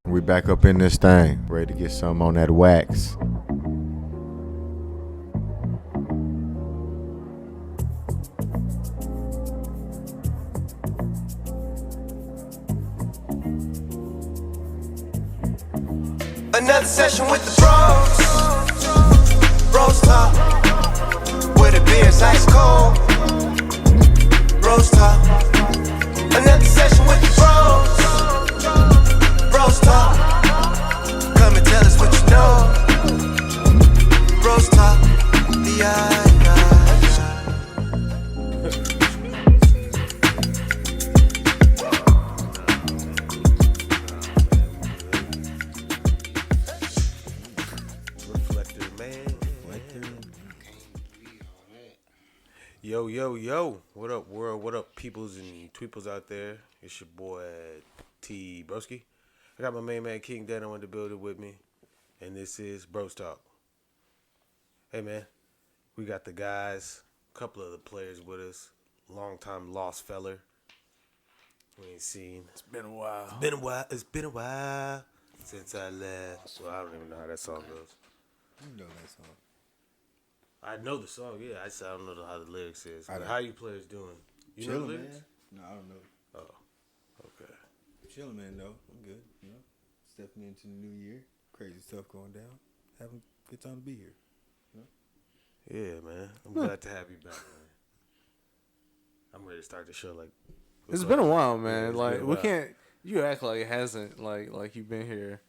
We back up in this thing, ready to get some on that wax. Another session with the BrosTalk, where the beer's ice cold. BrosTalk. Another session with the BrosTalk. Come and tell us what you know. BrosTalk. Yo, what up, world? What up, peoples and tweeples out there? It's your boy, T. Broski. I got my main man, King Dano, in the building with me, and this is BrosTalk. Hey, man, we got the guys, a couple of the players with us, long-time lost feller. We ain't seen. It's been a while. It's been a while since I left. Well, I don't even know how that song goes. You know that song. I know the song, yeah. I don't know how the lyrics is. But how you players doing? You know the Chilling, lyrics? man. No, I don't know. Oh, okay. Chilling, man, though. I'm good. You know, stepping into the new year. Crazy stuff going down. Having a good time to be here. You know? Yeah, man. I'm glad to have you back, man. I'm ready to start the show. It's been a while, man. Yeah, Like we can't. You act like it hasn't. Like you've been here.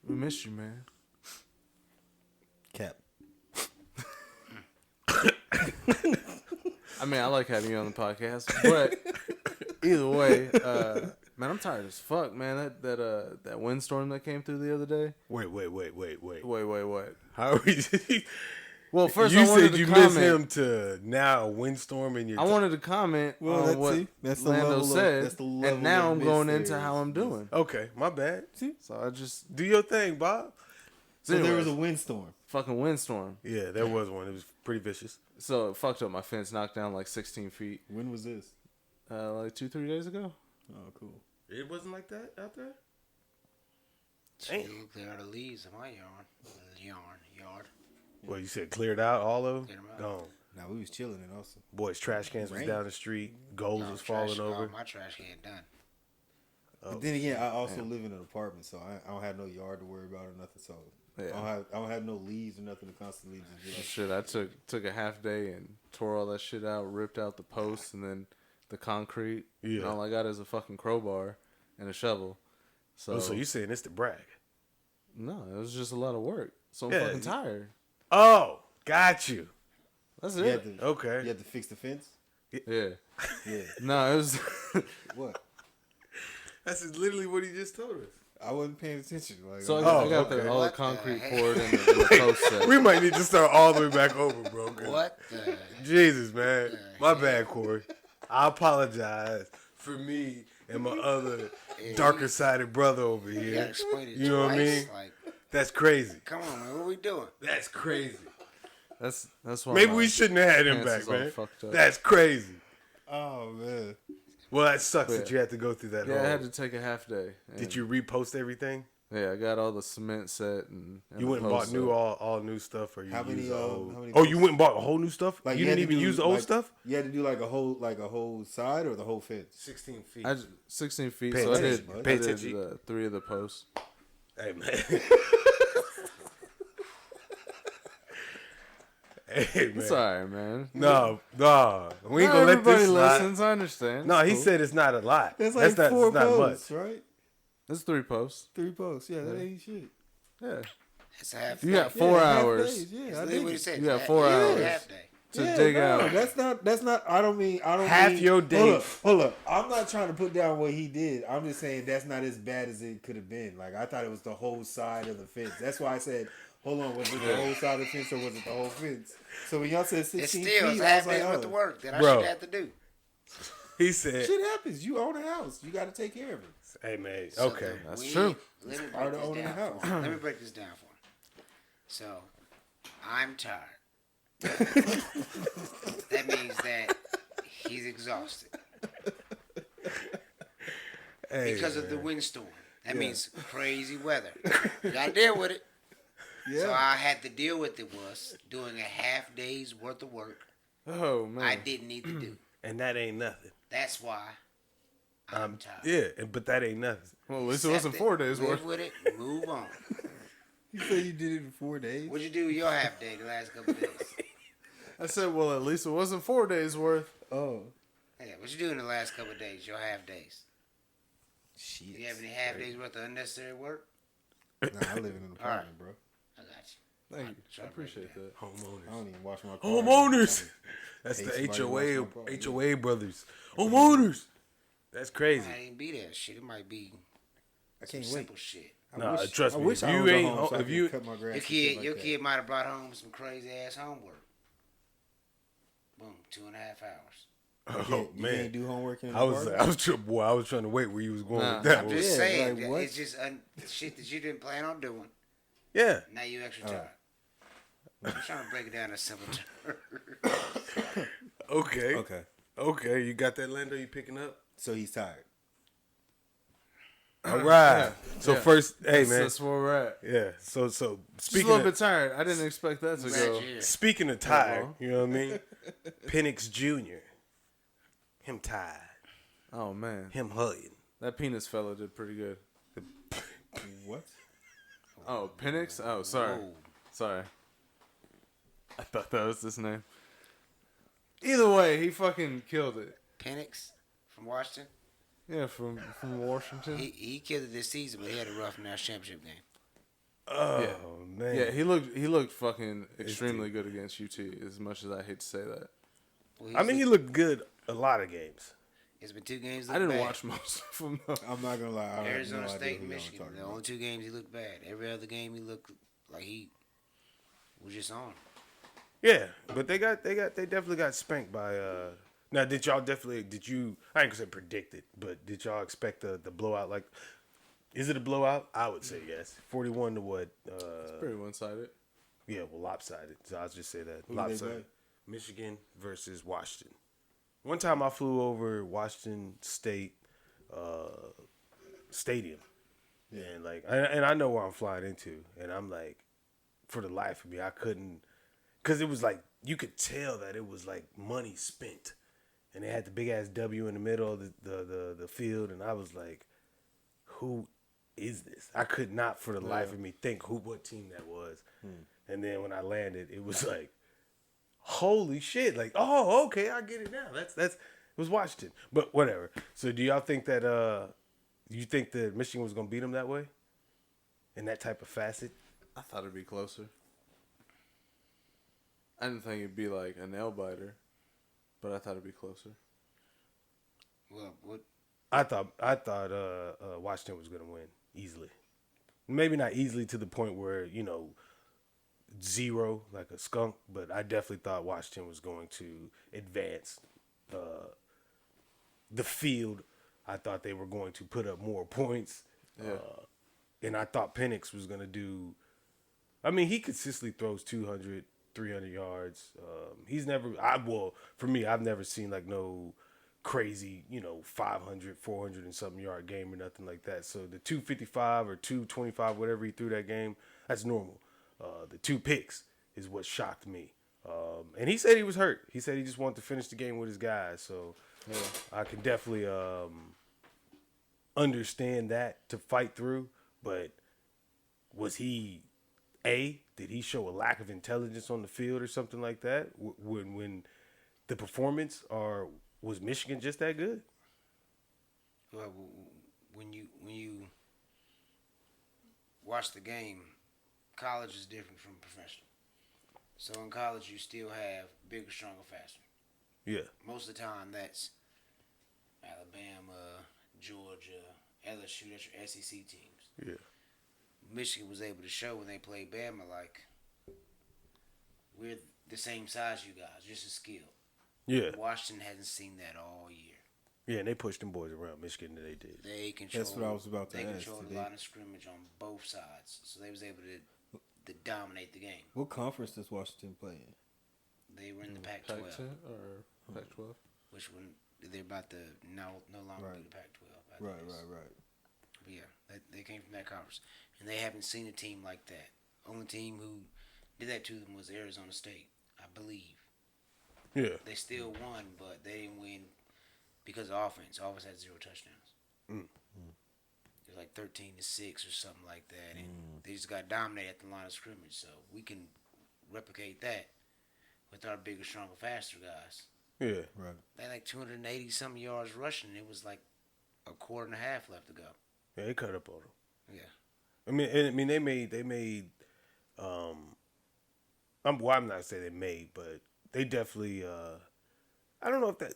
We missed you, man. Cap. I mean, I like having you on the podcast, but either way, man, I'm tired as fuck, man. That windstorm that came through the other day. Wait. What? How are we? Well, first you I wanted said to you comment. miss him to now a windstorm in your. I wanted to comment on what that's the Lando level said, that's the level and now of I'm going miss into there. how I'm doing. Okay, my bad. See, so I just Do your thing, Bob. So there anyways, was a windstorm. fucking windstorm. Yeah, there was one. It was pretty vicious. So it fucked up my fence, knocked down like 16 feet. When was this? Like 2-3 days ago. Oh, cool. It wasn't like that out there. Still clear the leaves in my yard. Well, you said cleared out all of them. Cleared 'em out. Gone. Now we was chilling and also. Boys, trash cans was Rain. down the street. Goals was falling over. My trash can done. But then again, I also live in an apartment, so I don't have no yard to worry about or nothing. So Yeah. I don't have no leaves or nothing to constantly just. Shit, I took a half day and tore all that shit out, ripped out the posts and then the concrete. Yeah. And all I got is a fucking crowbar and a shovel. So you saying this to brag? No, it was just a lot of work. So I'm Yeah, fucking tired. Oh, got you. That's You it. had to, Okay. You had to fix the fence. Yeah. Yeah. No, it was. What? That's literally what he just told us. I wasn't paying attention. Like, So I Oh, got okay. all the What concrete the heck? poured in the post set. We might need to start all the way back over, bro. What the? Jesus, man. My bad, Corey. I apologize for me and my other darker-sided brother over You gotta here. explain it You know what I twice. mean? Like, That's crazy. come on, man, what we doing? That's crazy. That's why. Maybe my we shouldn't have had him pants back, is all man. fucked up. That's crazy. Oh man. Well, that sucks Yeah. that you had to go through that. Yeah, I had whole- to take a half day. Did you repost everything? Yeah, I got all the cement set and You the went and bought post new set. all new stuff, or you How many, used old? how many Oh, you went and bought a whole new stuff. Like you had didn't to even do, use the old like, stuff. You had to do like a whole side or the whole fence. 16 feet. 16 feet, Pay so I attention, did, bud. I Pay did attention. 3 of the posts. Hey man. Hey man. It's alright, man. No, we ain't Not gonna let everybody this slide. listens, I understand. No, he Cool. said it's not a lot. That's like not, four it's not posts, much. right? It's 3 posts. 3 posts. Yeah, that ain't shit. Yeah. It's a half You day. got 4 half hours days, Yeah, I It's dig literally what he it. said. You got It's 4 a half- hours. Half day. To Yeah, dig no, out. That's not. I don't mean. Half mean, your day. Hold up. I'm not trying to put down what he did. I'm just saying that's not as bad as it could have been. Like I thought it was the whole side of the fence. That's why I said, hold on, was it the whole side of the fence or was it the whole fence? So when y'all said It's 16 still feet, it's I half was day like, worth of work that I Bro. should have to do. He said, shit happens. You own a house. You got to take care of it. "Hey man, So okay, That's we- true. Let me Part of break this owning a down house. for him. Let me break this down for him. So, I'm tired. That means that he's exhausted hey, because of man. the windstorm. That means crazy weather. You gotta deal with it. Yeah. So I had to deal with it was doing a half day's worth of work Oh man. I didn't need to do. And that ain't nothing. That's why I'm tired. Yeah, but that ain't nothing. Well, at least it wasn't 4 days Live worth. with it. Move on. You said you did it in 4 days. What'd you do your half day the last couple of days? I said, well, at least it wasn't 4 days worth. Oh, Yeah, what you do in the last couple of days? Your half days. shit. You have any half days worth of unnecessary work? Nah, I live in an apartment, bro. I got you. Thank you. Try I to break appreciate it down. that. I Homeowners. don't even wash my car. Homeowners. That's Hate the somebody HOA watching my car, HOA brothers. Homeowners. That's crazy. I ain't be that shit. It might be I some can't wait. simple shit. Nah, trust me. wish If I you would go ain't, home so I if could you, cut my grass Your and shit kid, like your that. kid might have brought home some crazy ass homework. Boom, 2.5 hours. oh You man, can't do homework in an I was apartment? boy. I was trying to wait where you was going Nah. with that I'm one. just Yeah, saying, like, that what? it's just shit that you didn't plan on doing. Yeah. Now you extra Oh. tired. I'm trying to break it down in simple terms. Okay. Okay, Okay. You got that, Lando? You picking up? so he's tired. All right. So Yeah. first, hey man. That's where we're at. Yeah. So Just a speaking little of, bit tired. I didn't expect that to Glad go. you're here. speaking of tired, long. you know what I mean? Penix Jr. Him tired. Oh man, Him hugging. that penis fella did pretty good. What? Oh, Penix. Oh, sorry, Whoa. sorry. I thought that was his name. Either way, he fucking killed it. Penix from Washington. Yeah, from Washington. He killed it this season, but he had a rough national championship game. Oh Yeah. man. Yeah, he looked fucking extremely good against UT. As much as I hate to say that, Well, I mean, he looked good a lot of games. it's been 2 games. I didn't bad. watch most of them though. I'm not gonna lie. I have Arizona no idea State, who y'all Michigan. talking The about. only 2 games he looked bad. Every other game he looked like he was just on. Yeah, but they definitely got spanked by. Now, did y'all did you? I ain't gonna say predicted, but did y'all expect the blowout? Like, is it a blowout? I would say yes. 41 to what? Pretty one-sided. Yeah, well, lopsided. So I'll just say that Who they lopsided. play? Michigan versus Washington. One time I flew over Washington State Stadium, and like, and I know where I'm flying into, and I'm like, for the life of me, I couldn't, because it was like you could tell that it was like money spent, and they had the big ass W in the middle of the field, and I was like, who is this? I could not for the life of me think what team that was, and then when I landed, it was like, holy shit! Like, oh, okay, I get it now. That's it was Washington, but whatever. So, do y'all think that you think that Michigan was gonna beat them that way, in that type of facet? I thought it'd be closer. I didn't think it'd be like a nail biter, but I thought it'd be closer. Well, what? I thought Washington was gonna win easily. Maybe not easily to the point where 0 like a skunk, but I definitely thought Washington was going to advance the field. I thought they were going to put up more points. Yeah. And I thought Penix was going to do. I mean, he consistently throws 200, 300 yards. For me, I've never seen like no crazy, 500, 400 and something yard game or nothing like that. So the 255 or 225, whatever he threw that game, that's normal. The 2 picks is what shocked me. And he said he was hurt. He said he just wanted to finish the game with his guys. So I can definitely understand that to fight through. But was he, did he show a lack of intelligence on the field or something like that? When the performance, or was Michigan just that good? Well, when you watch the game, college is different from professional. So in college, you still have bigger, stronger, faster. Yeah. Most of the time, that's Alabama, Georgia, LSU. That's your SEC teams. Yeah. Michigan was able to show when they played Bama, like, we're the same size you guys, just as skilled. Yeah. Washington hasn't seen that all year. Yeah, and they pushed them boys around Michigan. They did. They control. That's what I was about to They ask. controlled Did a they- line of scrimmage on both sides, so they was able to dominate the game. What conference does Washington play in? They were in the Pac-12, Pac-10 or Pac-12? which they're about to no longer Right. do the Pac-12. Right. Yeah, they came from that conference, and they haven't seen a team like that. Only team who did that to them was Arizona State, I believe. Yeah. They still won, but they didn't win because of offense. Offense had 0 touchdowns. Mm. It was like 13-6 or something like that, and they just got dominated at the line of scrimmage. So we can replicate that with our bigger, stronger, faster guys. Yeah. Right. They had like 280 something yards rushing. It was like a quarter and a half left to go. Yeah, they cut up on them. Yeah. I mean, they made. I'm not saying they made, but they definitely. I don't know if that.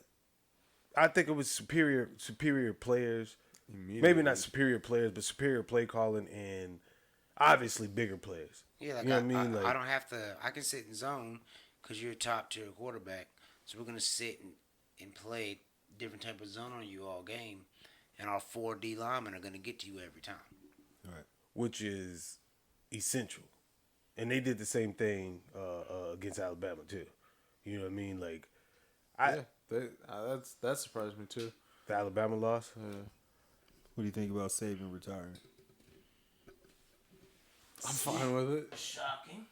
I think it was superior players. Maybe not superior players, but superior play calling and obviously bigger players. Yeah, like you know what I mean? I don't have to. I can sit in zone because you're a top tier quarterback. So we're gonna sit and play different type of zone on you all game, and our 4 D linemen are gonna get to you every time. Right. Which is essential, and they did the same thing against Alabama too. You know what I mean? Like, that surprised me too. The Alabama loss. Yeah. What do you think about Saban retiring? I'm fine with it. Shocking.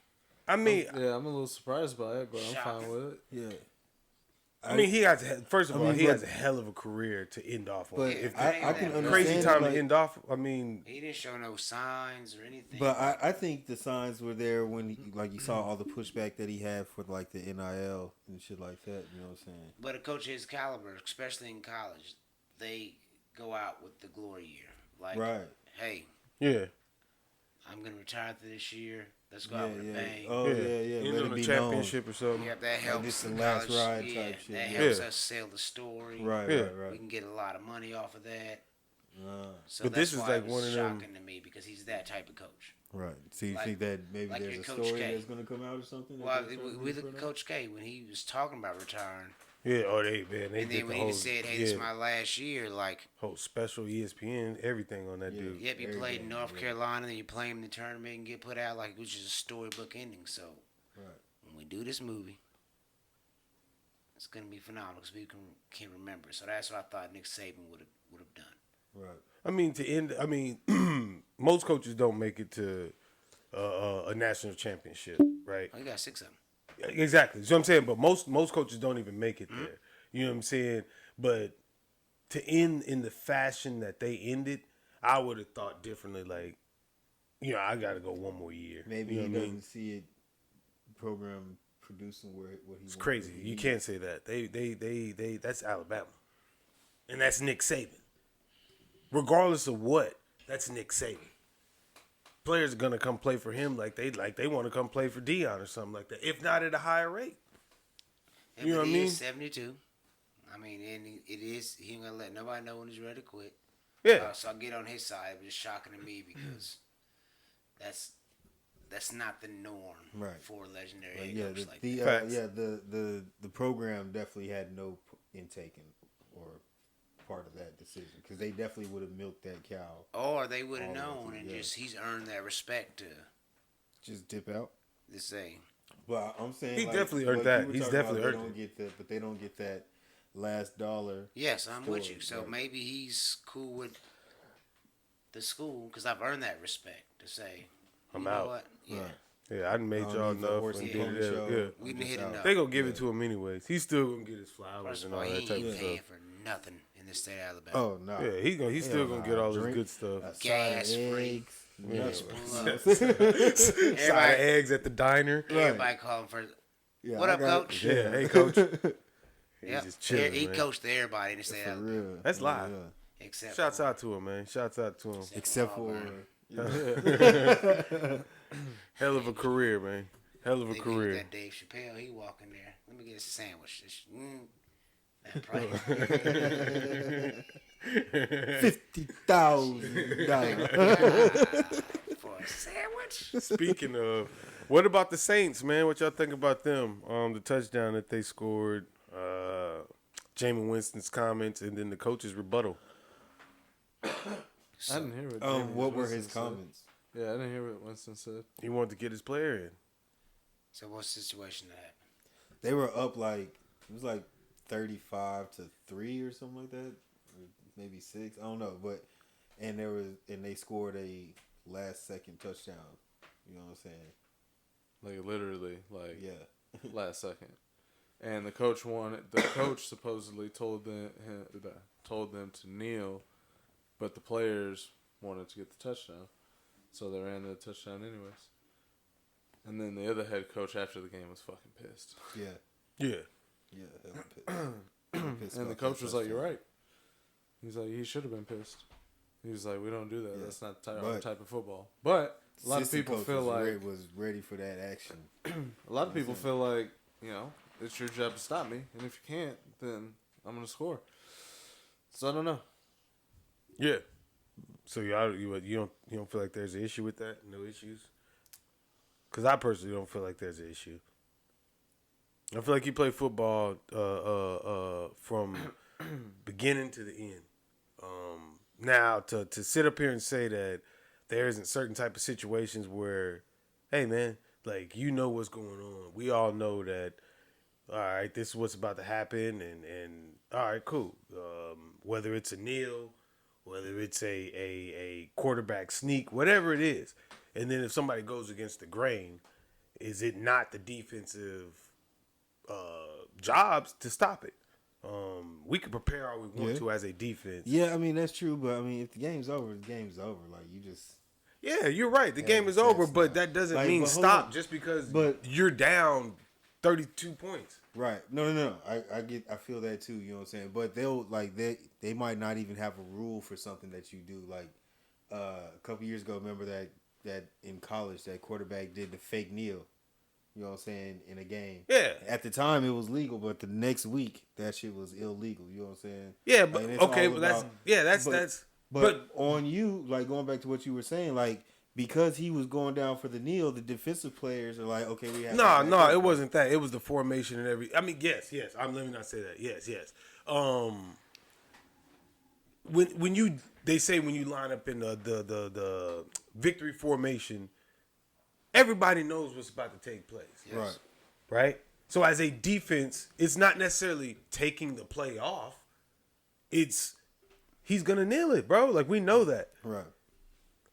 I mean, Yeah, I'm a little surprised by it, but I'm fine with it. Yeah. I mean, he has first of all, he but- has a hell of a career to end off on. But If I can understand crazy time like, to end off. I mean, He didn't show no signs or anything. But I think the signs were there when like you saw all the pushback that he had for like the NIL and shit like that. You know what I'm saying? But a coach of his caliber, especially in college, they go out with the glory year. Like, Right. hey, yeah, I'm gonna retire after this year. Let's go out with a bang. Oh yeah, yeah. End Let on it a be championship or something. Yep, that helps. this the the last college- ride yeah, type shit, That yeah. helps Yeah. us sell the story. known. Right, Yeah. right, We right. can get a lot of money off of that. So But that's this is why like it was one of them- shocking to me because he's that type of coach. Right. So you Like- think that maybe like there's your a Coach story K. that's going to come out or something? that Well, they're starting we to look put at out? Coach K when he was talking about retiring, Yeah, man, they and did then the when whole, he said, "Hey, this is my last year," like, whole special ESPN, everything on that Yeah. dude. yep, you played Everything, in North yeah. Carolina, then you play him in the tournament and get put out, like it was just a storybook ending. So Right. when we do this movie, it's gonna be phenomenal because we can remember. So that's what I thought Nick Saban would have done. Right. I mean, most coaches don't make it to a national championship, right? Oh, you got 6 of them. Exactly. So I'm saying, but most coaches don't even make it there. You know what I'm saying? But to end in the fashion that they ended, I would have thought differently. Like, you know, I got to go one more year. Maybe you know he what I doesn't mean? see it program producing what he It's crazy. You can't say that. They that's Alabama, and that's Nick Saban. Regardless of what, that's Nick Saban. Players are gonna come play for him like they want to come play for Dion or something like that. If not at a higher rate. Yeah, You know but what I he mean? is 72. I mean, and it is. He ain't gonna let nobody know when he's ready to quit. Yeah. So I get on his side. It was shocking to me because that's not the norm Right. for a legendary Like, head yeah, coach like the that. Facts. the program definitely had no intake or part of that decision because they definitely would have milked that cow. Or they would have all the way known through, and yeah. just he's earned that respect to Just dip out. say. But I'm saying He like, definitely earned what that. you were He's talking about, definitely they earned don't get that, but they don't get that last dollar. Yes, I'm with you. Story, So right. maybe he's cool with the school because I've earned that respect to say, I'm you know out. what? Yeah, Right. Yeah, I done made I don't y'all need the enough horse and and did pony it. show. Yeah. we done just hit out. enough. They gonna give it to him anyways. He's still gonna get his flowers First and of all all, that he type ain't of paying stuff. for nothing in the state of Alabama. Oh no. Yeah, he's still gonna get all his good stuff. Gas free. Nuts. Side of eggs at the diner. Everybody call him for. Yeah, What I up, got- coach? Yeah, hey coach. He's Yep. just chilling, He man. coached everybody in the state For of Alabama. real. That's Yeah, live. yeah. Except Shouts for, out to him, man. Shouts out to him. Except for Hell of a career, man. Hell of a Nigga, career. That Dave Chappelle, he walk in there. Let me get a sandwich. That price. $50,000. For a sandwich? Speaking of, what about the Saints, man? What y'all think about them? The touchdown that they scored, Jameis Winston's comments, and then the coach's rebuttal. I didn't hear what. What were Winston his said. comments? Yeah, I didn't hear what Winston said. He wanted to get his player in. So what's the situation that happened? They were up like it was like 35-3 or something like that, or maybe 6. I don't know, but and they scored a last second touchdown. You know what I'm saying? Like literally, like Yeah. last second. And the coach supposedly told them to kneel, but the players wanted to get the touchdown, so they ran the touchdown anyways. And then the other head coach after the game was fucking pissed. Yeah. Yeah. Hella pissed. And the coach was like, "You're right." He's like, "He should have been pissed." He's like, "We don't do that. Yeah. That's not our type of football." But a lot of people feel like was ready for that action. a lot of people feel like, it's your job to stop me, and if you can't, then I'm gonna score. So I don't know. Yeah. So you don't feel like there's an issue with that? No issues? Because I personally don't feel like there's an issue. I feel like you play football from beginning to the end. Now, to sit up here and say that there isn't certain type of situations where, hey, man, like, you know what's going on. We all know that, all right, this is what's about to happen, and all right, cool. Whether it's a kneel, whether it's a quarterback sneak, whatever it is. And then if somebody goes against the grain, is it not the defensive jobs to stop it? We can prepare all we want to as a defense. Yeah, I mean, that's true, but I mean, if the game's over, the game's over. Like, you just... Yeah, you're right. The game is over, but that doesn't mean stop just because you're down 32 points. Right. No. I feel that too, you know what I'm saying? But they might not even have a rule for something that you do. Like, a couple years ago, remember that in college, that quarterback did the fake kneel. You know what I'm saying? In a game. Yeah. At the time, it was legal, but the next week, that shit was illegal. You know what I'm saying? Yeah, but okay, but that's. But on you, like, going back to what you were saying, like, because he was going down for the kneel, the defensive players are like, okay, we have. No, it wasn't that. It was the formation and every. I mean, yes. Let me not say that. Yes. When they say when you line up in the victory formation, everybody knows what's about to take place. Yes. Right. So as a defense, it's not necessarily taking the play off. It's he's gonna nail it, bro. Like, we know that. Right.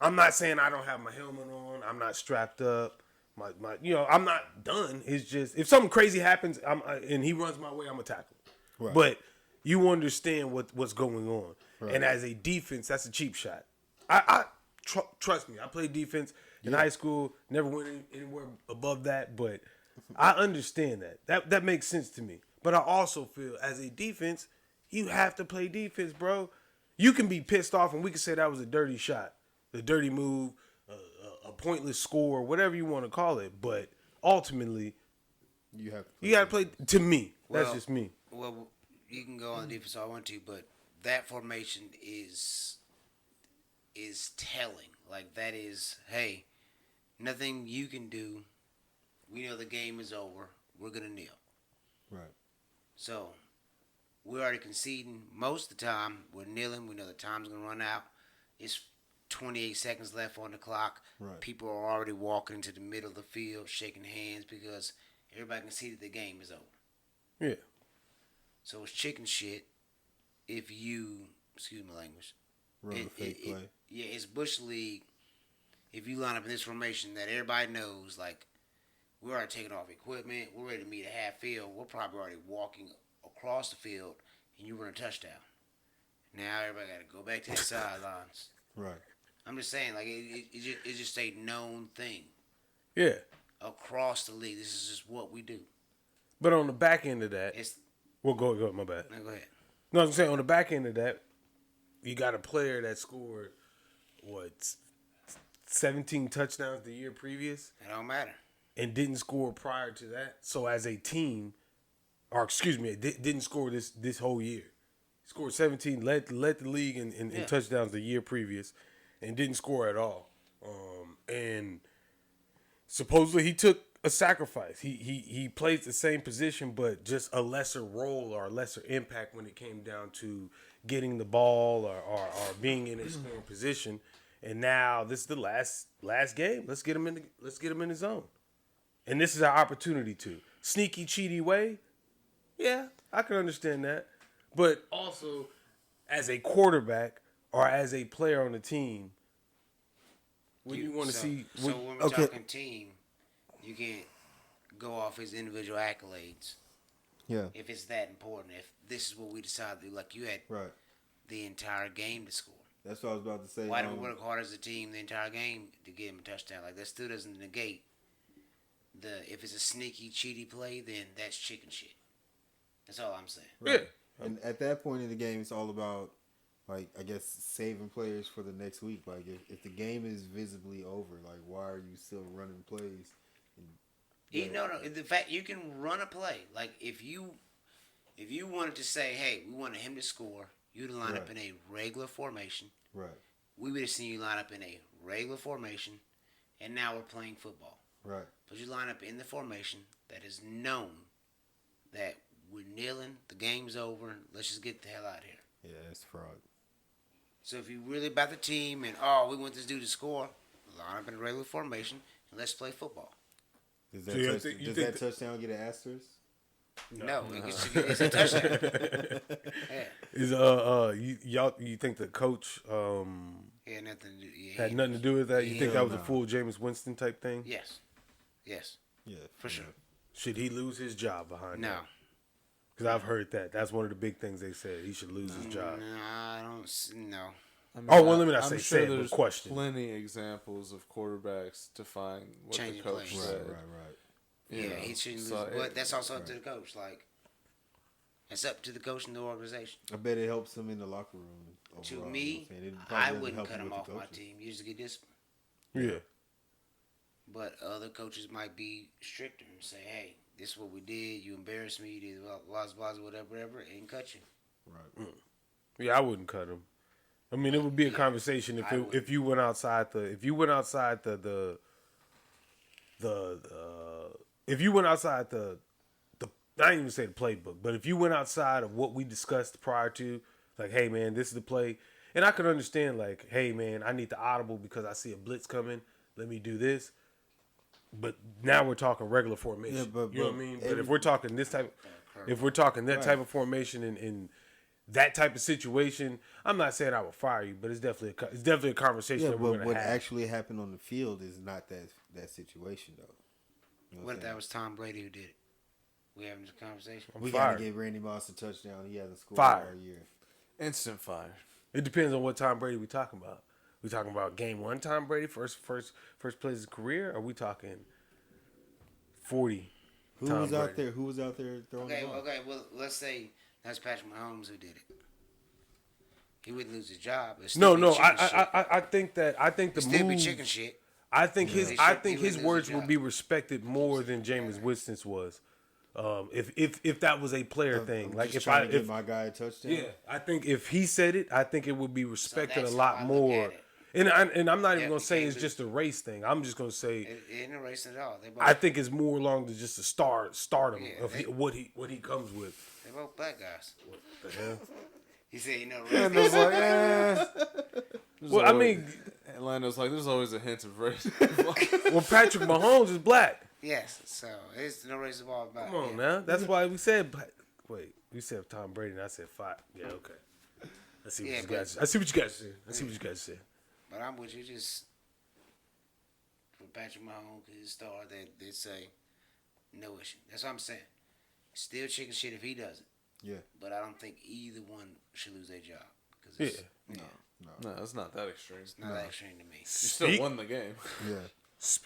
I'm not saying I don't have my helmet on. I'm not strapped up. I'm not done. It's just if something crazy happens, and he runs my way, I'm gonna tackle. Right. But you understand what's going on. Right. And as a defense, that's a cheap shot. Trust me. I played defense in high school. Never went anywhere above that, but I understand that. That makes sense to me. But I also feel as a defense, you have to play defense, bro. You can be pissed off, and we can say that was a dirty shot, a dirty move, a pointless score, whatever you want to call it. But ultimately, you got to play. To me, that's just me. Well, you can go on the defense all I want to, but that formation is telling. Like, that is, hey, nothing you can do. We know the game is over. We're gonna kneel. Right. So we're already conceding. Most of the time, we're kneeling. We know the time's going to run out. It's 28 seconds left on the clock. Right. People are already walking into the middle of the field, shaking hands because everybody can see that the game is over. Yeah. So it's chicken shit if you, excuse my language. Run a fake play. It's Bush League. If you line up in this formation that everybody knows, like, we're already taking off equipment, we're ready to meet at half field, we're probably already walking across the field, and you run a touchdown. Now everybody got to go back to the sidelines. Right. I'm just saying, like, it's just a known thing. Yeah. Across the league, this is just what we do. But on the back end of that, go my bad. No, go ahead. No, I'm saying on the back end of that, you got a player that scored, 17 touchdowns the year previous? It don't matter. And didn't score prior to that. So as a team, didn't score this whole year. Scored 17, led the league in touchdowns the year previous, and didn't score at all. And supposedly he took a sacrifice. He plays the same position, but just a lesser role or a lesser impact when it came down to getting the ball or being in a scoring position. And now this is the last game. Let's get him in the zone. And this is our opportunity to sneaky, cheaty way. Yeah, I can understand that. But also, as a quarterback, or as a player on the team, when you want to see? So when we're talking team, you can't go off his individual accolades. Yeah. If it's that important, if this is what we decided to do, like you had Right. the entire game to score. That's what I was about to say. Why did we work hard as a team the entire game to get him a touchdown? Like that still doesn't negate if it's a sneaky, cheaty play, then that's chicken shit. That's all I'm saying. Right. And at that point in the game, it's all about, like, I guess, saving players for the next week. Like, if the game is visibly over, like, why are you still running plays? No. The fact you can run a play, like if you wanted to say, hey, we wanted him to score, you'd line up in a regular formation. Right. We would have seen you line up in a regular formation, and now we're playing football. Right. But you line up in the formation that is known that we're kneeling, the game's over, let's just get the hell out of here. Yeah, it's fraud. So if you really about the team and, we want this dude to score, line up in a regular formation, and let's play football. Does that touchdown get an asterisk? No, it's a touchdown. Yeah. You think the coach Yeah, nothing to do. had nothing to do with that? You think that was a full Jameis Winston type thing? Yes. Yeah, For sure. Should he lose his job behind No. that? Because I've heard that. That's one of the big things they said. He should lose his job. No, I don't. No. I mean, Let me not I'm say sure but there's question. plenty examples of quarterbacks defying what Changing the coach plays. said. Right. You Yeah, know, he shouldn't lose. so But that's also up to the coach. Like, it's up to the coach and the organization. I bet it helps him in the locker room. Overall, To you know me, what I'm saying? It probably I doesn't wouldn't help cut him with off the my coaches. team. You just get disciplined. Yeah. But other coaches might be stricter and say, hey, this is what we did. You embarrassed me. You did blah, blah, whatever, and cut you. Right. Yeah, I wouldn't cut him. I mean, it would be a conversation if you went outside the if you went outside the I didn't even say the playbook, but if you went outside of what we discussed prior to, like, hey man, this is the play, and I could understand, like, hey man, I need the audible because I see a blitz coming. Let me do this. But now we're talking regular formation. Yeah, but you know what I mean? But if we're talking that type of formation and that type of situation, I'm not saying I would fire you, but it's definitely a conversation Yeah, that we're but gonna what have. actually happened on the field is not that situation though. You know What I'm if saying? that was Tom Brady who did it? We having this conversation? We fired. gotta give Randy Moss a touchdown. He hasn't scored Fired. all year. instant fire. It depends on what Tom Brady we talking about. We talking about game one Tom Brady first plays his career, or are we talking 40? Who Tom was out Brady. there? Who was out there throwing the ball? Okay. Well, let's say that's Patrick Mahomes who did it. He wouldn't lose his job. It'd still No. be chicken shit. I think the It'd still be move. chicken shit. I think He his would lose words his will job. be respected more than Jameis Winston's was. If that was a player thing, like Just if trying to get my guy a touchdown. yeah, I think if he said it, I think it would be respected a that's lot how I look more. at it. And I'm not even Yeah, gonna say you it's can't just a race thing. I'm just gonna say It ain't a race at all. They both, I think it's more along to just a stardom Yeah, of what he comes with. they both black guys. The hell? He said, And race. it's like, There's Well, I always- mean, Atlanta's like, there's always a hint of race. well, Patrick Mahomes is black. Yes, so it's no race of all about. Come on yeah. now, that's why we said black. Wait, we said Tom Brady, and I said five. Yeah, okay. I see what Yeah, you but- guys. I see what you guys said. I see what you guys said. But I'm with you. Just for Patrick Mahomes, his star, they say no issue. That's what I'm saying. Still chicken shit if he does it. Yeah. But I don't think either one should lose their job. Cause Yeah. it's, No, it's not that extreme. it's not that extreme to me. You still won the game. Yeah.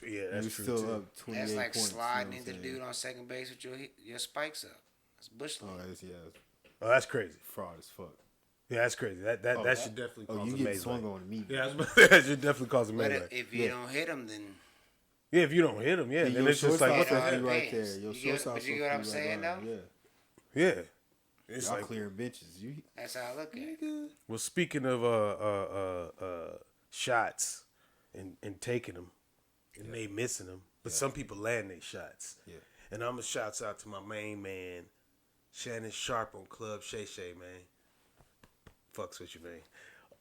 Yeah, that's You're true still too. up 28 That's like points. sliding you know into the what I'm dude on second base with your spikes up. That's bush saying? league. Oh, that's, yeah. Oh, that's crazy. Fraud as fuck. Yeah, that's crazy. That should definitely Oh, cause you a get melee. swung on me. Yeah, that should definitely cause a But melee. if you don't hit him, then Yeah, if you don't hit him, yeah, then your it's just like what the shortstop heck? should right there. Depends. Your You get- shortstop but you get what I'm supposed to be saying, right though? Yeah. Yeah, it's Y'all like. clearing benches. You that's how I look at it. Well, speaking of shots and taking them, and they missing them, but some people land their shots. Yeah. And I'm gonna shout out to my main man, Shannon Sharp on Club Shay Shay, man. Fucks with you, man.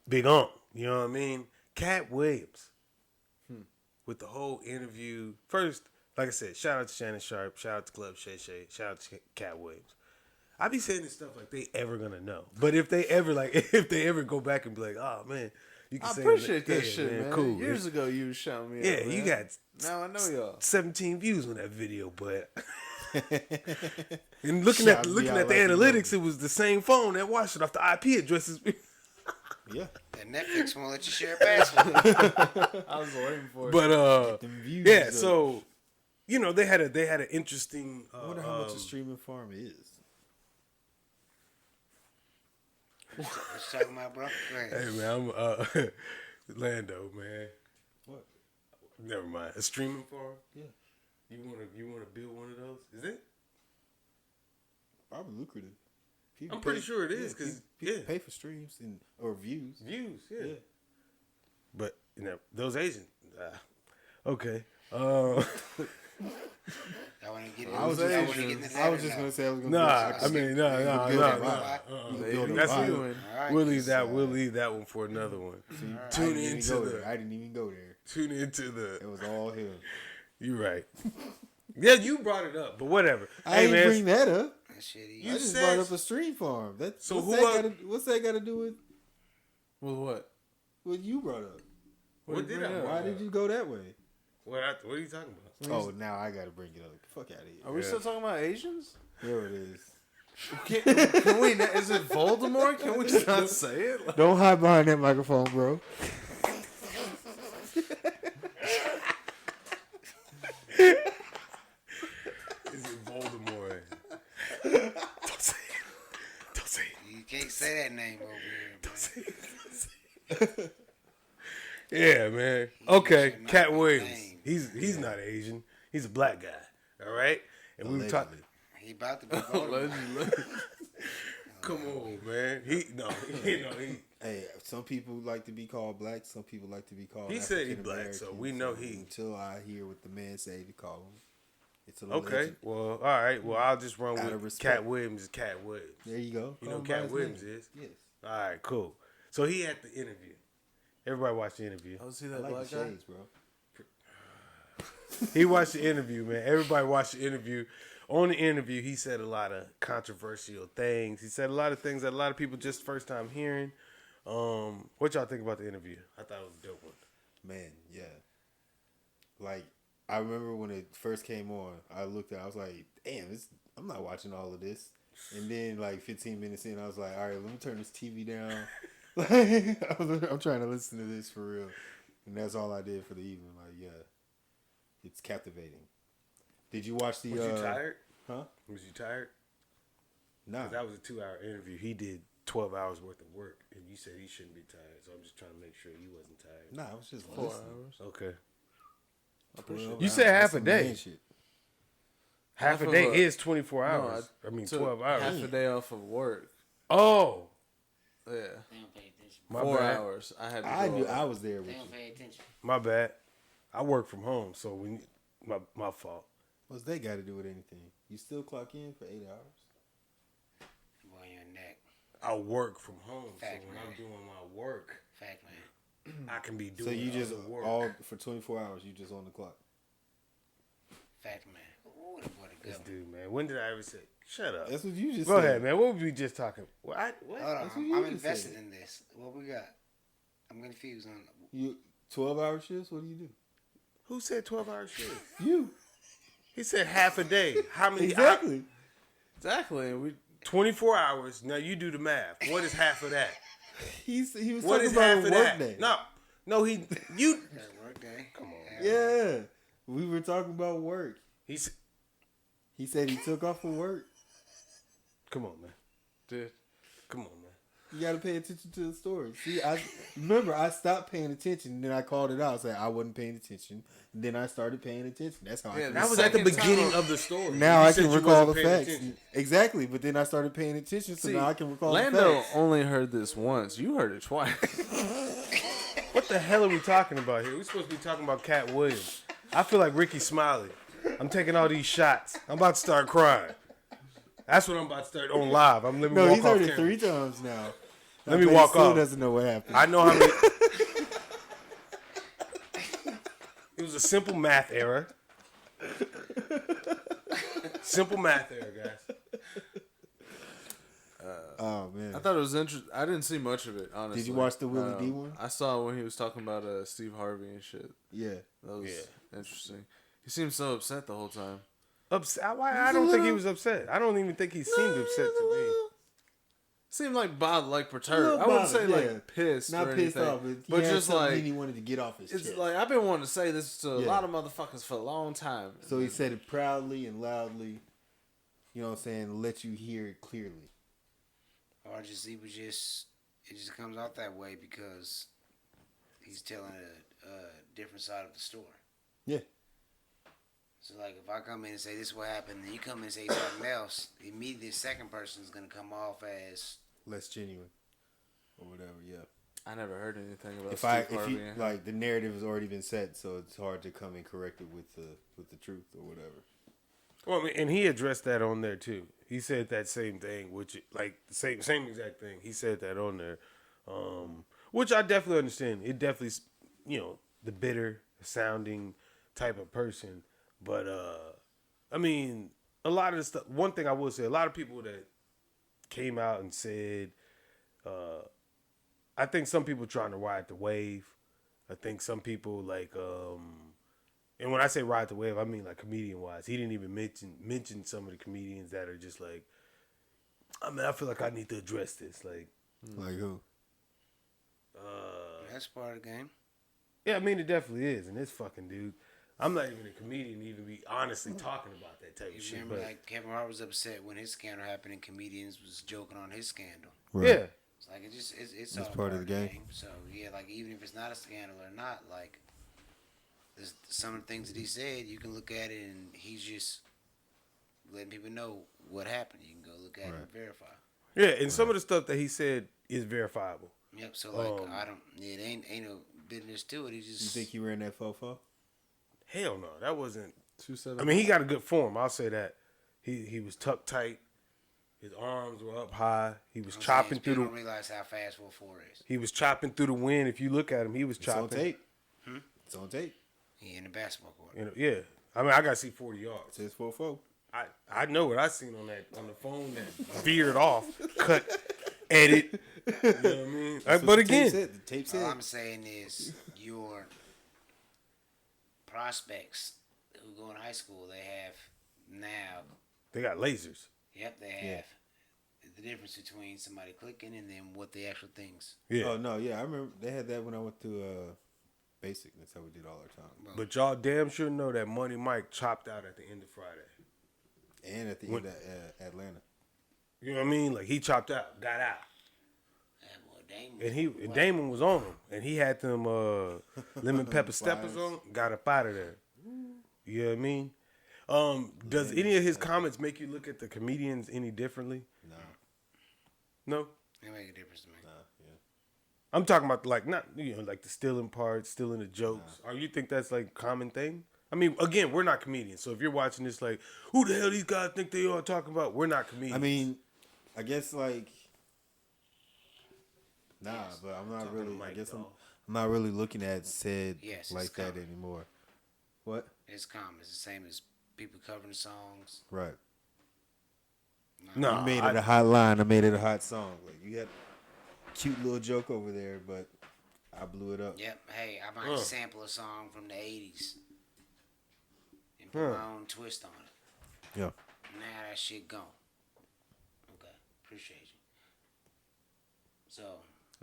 Big Ump, you know what I mean? Katt Williams. With the whole interview. First, like I said, shout out to Shannon Sharp, shout out to Club Shay Shay, shout out to Katt Williams. I be saying this stuff like they ever gonna know. But if they ever go back and be like, oh man, you can I say appreciate that yeah, shit, man. Cool. Years ago, you was shouting me Yeah, out, man. you got Now I know y'all. 17 views on that video, but and looking Shout at me out the like you analytics, it was the same phone that watched it off the IP addresses. Yeah. That Netflix won't let you share a password. I was waiting for it. But Them views yeah, up. so you know they had an interesting. I wonder how much a streaming farm is. What you talking about, bro? Go ahead. Hey man, I'm Lando, man. What? Never mind. A streaming farm? Yeah. You wanna build one of those? Is it? Probably lucrative. People I'm pretty sure it is, people- 'cause, people yeah. pay for streams or views. Views, yeah. Yeah. But you know those Asians. Okay. I want to get it. I was I just, wanna get into that I was or just no? gonna say I was gonna. Nah, build I mean, no. build a That's vibe. All right. we'll leave that. We'll leave that one for another one. I Tune didn't even into go the. there. I didn't even go there. Tune into It the. was all him. You're right. Yeah, you brought it up, but whatever. I Hey didn't man, bring that up. That shit You I just said- brought up a stream farm. That's So what's who that else- what's that got to do with With what? what you brought up? what did I? Why did you go that way? What are you talking about? Oh, now I got to bring it up. Fuck out of here. Are we still talking about Asians? There it is. Can we? Is it Voldemort? Can we just not say it? Don't hide behind that microphone, bro. Is it Voldemort? Don't say it. Don't say it. You can't say that name over here, Don't man. say it. Yeah, man. Okay, should not Cat be Williams. named. He's not Asian. He's a black guy. All right, and we were talking. He about to be Voldemort. Allegedly. Come on, man. He. Hey, some people like to be called black. Some people like to be called. He said he black, African-American, so we know he- Until I hear what the man say to call him, it's a little Okay. legend. Well, all right. Well, I'll just run Out of with respect. Cat Williams. Is Cat Williams. There you go. You Call know him by Cat his Williams name. is. Yes. All right. Cool. So he had the interview. Everybody watched the interview. Oh, see I that like black the guy? shades, bro. He watched the interview, man. Everybody watched the interview. On the interview, he said a lot of controversial things. He said a lot of things that a lot of people just first time hearing. What y'all think about the interview? I thought it was a dope one. Man, yeah. Like I remember when it first came on, I looked at it, I was like, damn, I'm not watching all of this. And then like 15 minutes in, I was like, all right, let me turn this TV down. I'm trying to listen to this for real. And that's all I did for the evening. Like, yeah. It's captivating. Did you watch the Was you tired? Huh? Was you tired? Nah. 'Cause that was a 2-hour interview. He did 12 hours worth of work, and you said he shouldn't be tired. So I'm just trying to make sure you wasn't tired. Nah, I was just 4 listening. hours. Okay. I appreciate 12 it. You said hours. half That's a day. some man shit. Half a of day a- is 24 No, hours. I mean, took 12 hours. Half a day off of work. Oh, Yeah. They don't pay attention. my 4 bad. hours. I had to I go knew off. I was there with They you. don't pay attention. My bad. I work from home, so my fault. What's that got to do with anything? You still clock in for 8 hours? You on your neck. I work from home, Fact, so when man. I'm doing my work, Fact, man. I can be doing So you just other work. all for 24 hours, you just on the clock. Fact, man. Ooh, that boy to This go. dude, man. When did I ever say? Shut up. That's what you just Go said. ahead, man. What were we just talking? What? Hold on. That's what you I'm just invested said. in this. What we got? I'm confused on You 12-hour shifts? What do you do? Who said 12-hour shifts? You. He said half a day. How many? Exactly. Exactly. And we 24 hours. Now you do the math. What is half of that? He was What talking is about half a of work that? day. No, you. that work day. Come on. Yeah. We were talking about work. He's. He said he took off from work. Come on, man. did. Come on, man. You got to pay attention to the story. See, I stopped paying attention, and then I called it out. I said I wasn't paying attention. Then I started paying attention. That's how I. Yeah, can That was at the Second time beginning I- of the story. Now You I said can you recall the wasn't paying facts. attention. Exactly, but then I started paying attention, so See, now I can recall Lando the facts. only heard this once. You heard it twice. What the hell are we talking about here? We're supposed to be talking about Cat Williams. I feel like Ricky Smiley. I'm taking all these shots. I'm about to start crying. That's what I'm about to start on live. Let me No, walk he's off heard it camera. 3 times now. Let me I bet walk he still off. doesn't know what happened. I know how many. It was a simple math error. Simple math error, guys. Oh man. I thought it was interesting. I didn't see much of it, honestly. Did you watch the Willie D one? I saw when he was talking about Steve Harvey and shit. Yeah. That was interesting. He seemed so upset the whole time. Upset? Why? I don't think he was upset. I don't even think he seemed upset to me. Seemed like bothered, like perturbed. I wouldn't say like pissed, not or pissed anything, off, but he had just something like he wanted to get off his it's chest. like I've been wanting to say this to a Yeah. lot of motherfuckers for a long time. So he said it proudly and loudly. You know what I'm saying? Let you hear it clearly. Or it just comes out that way because he's telling a different side of the story. Yeah. So like if I come in and say this is what happened, and you come in and say something else, immediately the second person is gonna come off as Less genuine. Or whatever, yeah. I never heard anything about If Steve Harvey. you like the narrative has already been set, so it's hard to come and correct it with the truth or whatever. Well, I mean, and he addressed that on there too. He said that same thing, which like the same exact thing. He said that on there, which I definitely understand. It definitely, the bitter sounding type of person. But I mean, a lot of the stuff. One thing I will say, a lot of people that came out and said, I think some people trying to ride the wave. I think some people like, and when I say ride the wave, I mean like comedian wise. He didn't even mention some of the comedians that are just like, I mean, I feel like I need to address this. Like who? that's part of the game. Yeah, I mean it definitely is, and this fucking dude. I'm not even a comedian to even be honestly talking about that type of shit. Remember, But like Kevin Hart was upset when his scandal happened, and comedians was joking on his scandal. Right. yeah, It's like it's That's all part of the game. So yeah, like even if it's not a scandal or not, like there's some of the things that he said, you can look at it and he's just letting people know what happened. You can go look at it and verify. yeah, and some of the stuff that he said is verifiable. Yep. So like it ain't no business to it. He just You think he ran that fofo? Hell no, that wasn't. 2-7. I mean, he got a good form. I'll say that. He was tucked tight. His arms were up high. He was chopping through People the. don't realize how fast 4-4 is. He was chopping through the wind. If you look at him, he was It's on chopping. tape. It's on tape. He in the basketball court. Yeah, I mean, I got to see 40 yards. It says fofo. I know what I seen on the phone that veered off, cut, edit. You know what I mean? But again, The tape said. All I'm saying is your prospects who go in high school, they have now. they got lasers. Yep, they have. The difference between somebody clicking and then what the actual things. Yeah. Oh no, yeah, I remember they had that when I went to basic. That's how we did all our time. But y'all damn sure know that Money Mike chopped out at the end of Friday. And at the end of Atlanta. You know what I mean? Like he chopped out, got out. Damon. And Damon was on him. And he had them lemon pepper steppers Flyers. on, got up out of there. You know what I mean? Does any of his comments make you look at the comedians any differently? No? They make a difference to me. Yeah. I'm talking about like not like the stealing parts, stealing the jokes. Or you think that's like common thing? I mean, again, we're not comedians. So if you're watching this, like, who the hell these guys think they are talking about? We're not comedians. I mean, I guess like but I'm not Talking really. to I Mike, guess dog. I'm not really looking at said Yes, it's like that common. anymore. What? It's common. It's the same as people covering songs. Right. no, I made it a hot line. I made it a hot song. Like you had a cute little joke over there, but I blew it up. Yep. Hey, I might sample a song from the 80s and put my own twist on it. Yeah. Now that shit gone. Okay. Appreciate you. So,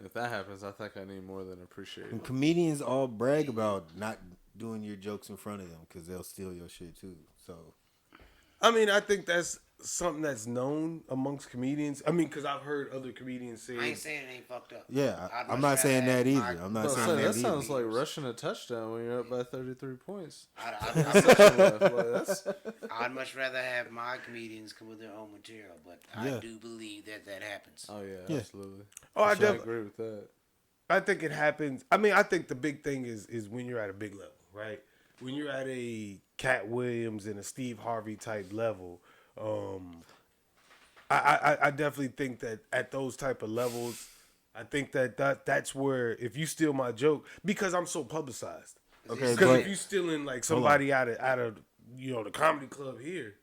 If that happens, I think I need more than appreciate And it. comedians all brag about not doing your jokes in front of them because they'll steal your shit too. So I mean, I think that's something that's known amongst comedians. I mean, because I've heard other comedians say, I ain't saying it ain't fucked up. yeah, I'd I'm much not saying rather that have either. my- I'm not But saying that that sounds either. like rushing a touchdown when you're up by 33 points. I'd much rather have my comedians come with their own material, but I do believe that happens. Oh yeah, Yeah. absolutely. "Oh, I I definitely." agree with that. I think it happens. I mean, I think the big thing is when you're at a big level, right? When you're at a Katt Williams and a Steve Harvey type level, I definitely think that at those type of levels, I think that's where if you steal my joke because I'm so publicized. Okay, Because but, if you stealing like somebody out of the comedy club here,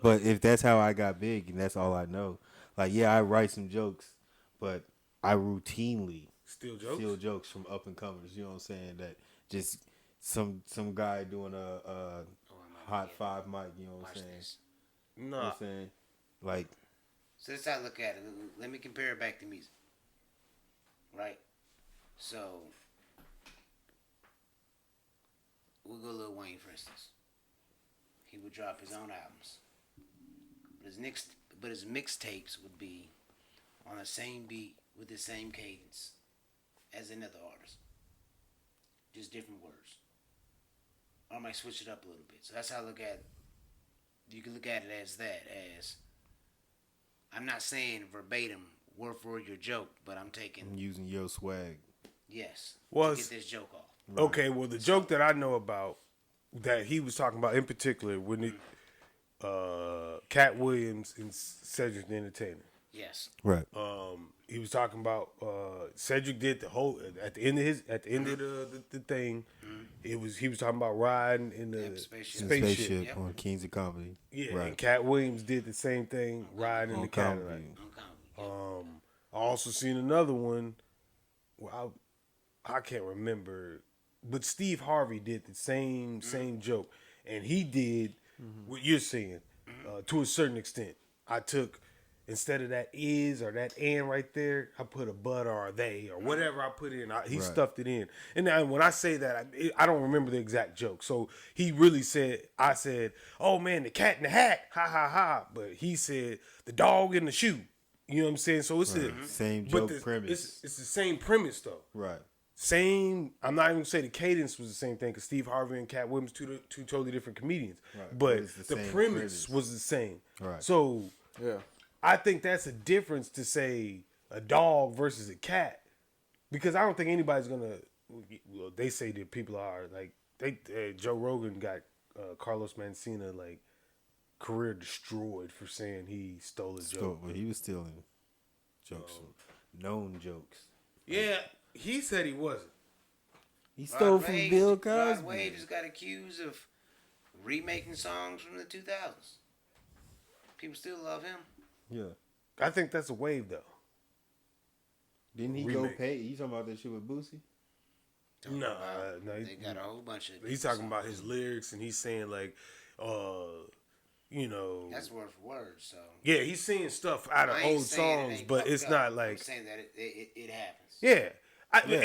but if that's how I got big and that's all I know, Like, yeah, I write some jokes, but I routinely Still jokes. steal jokes from up and comers. You know what I'm saying? That just some guy doing a hot five mic. You know what I'm saying? This. You know Nah. what I'm saying? Like, So that's how I look at it. Let me compare it back to music. Right? So, we'll go Lil Wayne, for instance. He would drop his own albums. But his mixtapes would be on the same beat with the same cadence as another artist. Just different words. Or I might switch it up a little bit. So that's how I look at it. You can look at it as that, as I'm not saying verbatim, word for word your joke, but I'm taking, I'm using your swag. yes, Was- to get this joke off. Okay, well, the joke that I know about that he was talking about in particular when it, Katt Williams and Cedric the Entertainer. Yes. Right. He was talking about Cedric did the whole at the end of the thing. He was talking about riding in the Yep, spaceship. spaceship. Yep. On Kings of Comedy. Yeah, Right. and Katt Williams did the same thing riding in the On Cadillac. Comedy. I also seen another one. Well, I can't remember, but Steve Harvey did the same joke, and he did what you're saying to a certain extent. I took instead of that is or that and right there, I put a but or a they or whatever I put in. He stuffed it in, and now when I say that, I don't remember the exact joke. So he really said, I said, "Oh man, the cat in the hat, ha ha ha," but he said the dog in the shoe. You know what I'm saying? So it's the Same but joke premise. It's the same premise though. Right. Same. I'm not even gonna say the cadence was the same thing because Steve Harvey and Katt Williams two totally different comedians. Right, But it's the the same premise premise. was the same. Right. So Yeah. I think that's a difference to say a dog versus a cat because I don't think anybody's gonna. Well, they say that people are like Joe Rogan got Carlos Mencia like career destroyed for saying he stole a joke. But he was stealing jokes, known jokes. Yeah, he said he wasn't. He stole from Bill Rod Cosby. Wave just got accused of remaking songs from the 2000s. People still love him. Yeah. I think that's a wave though. Didn't he Remake. go pay? You talking about that shit with Boosie? No, They got a whole bunch of. he's talking about his lyrics and he's saying like, you know, That's word for word. So yeah, he's saying stuff out of I ain't old saying it songs, ain't but fucked it's up. not I'm like, saying that it happens. yeah.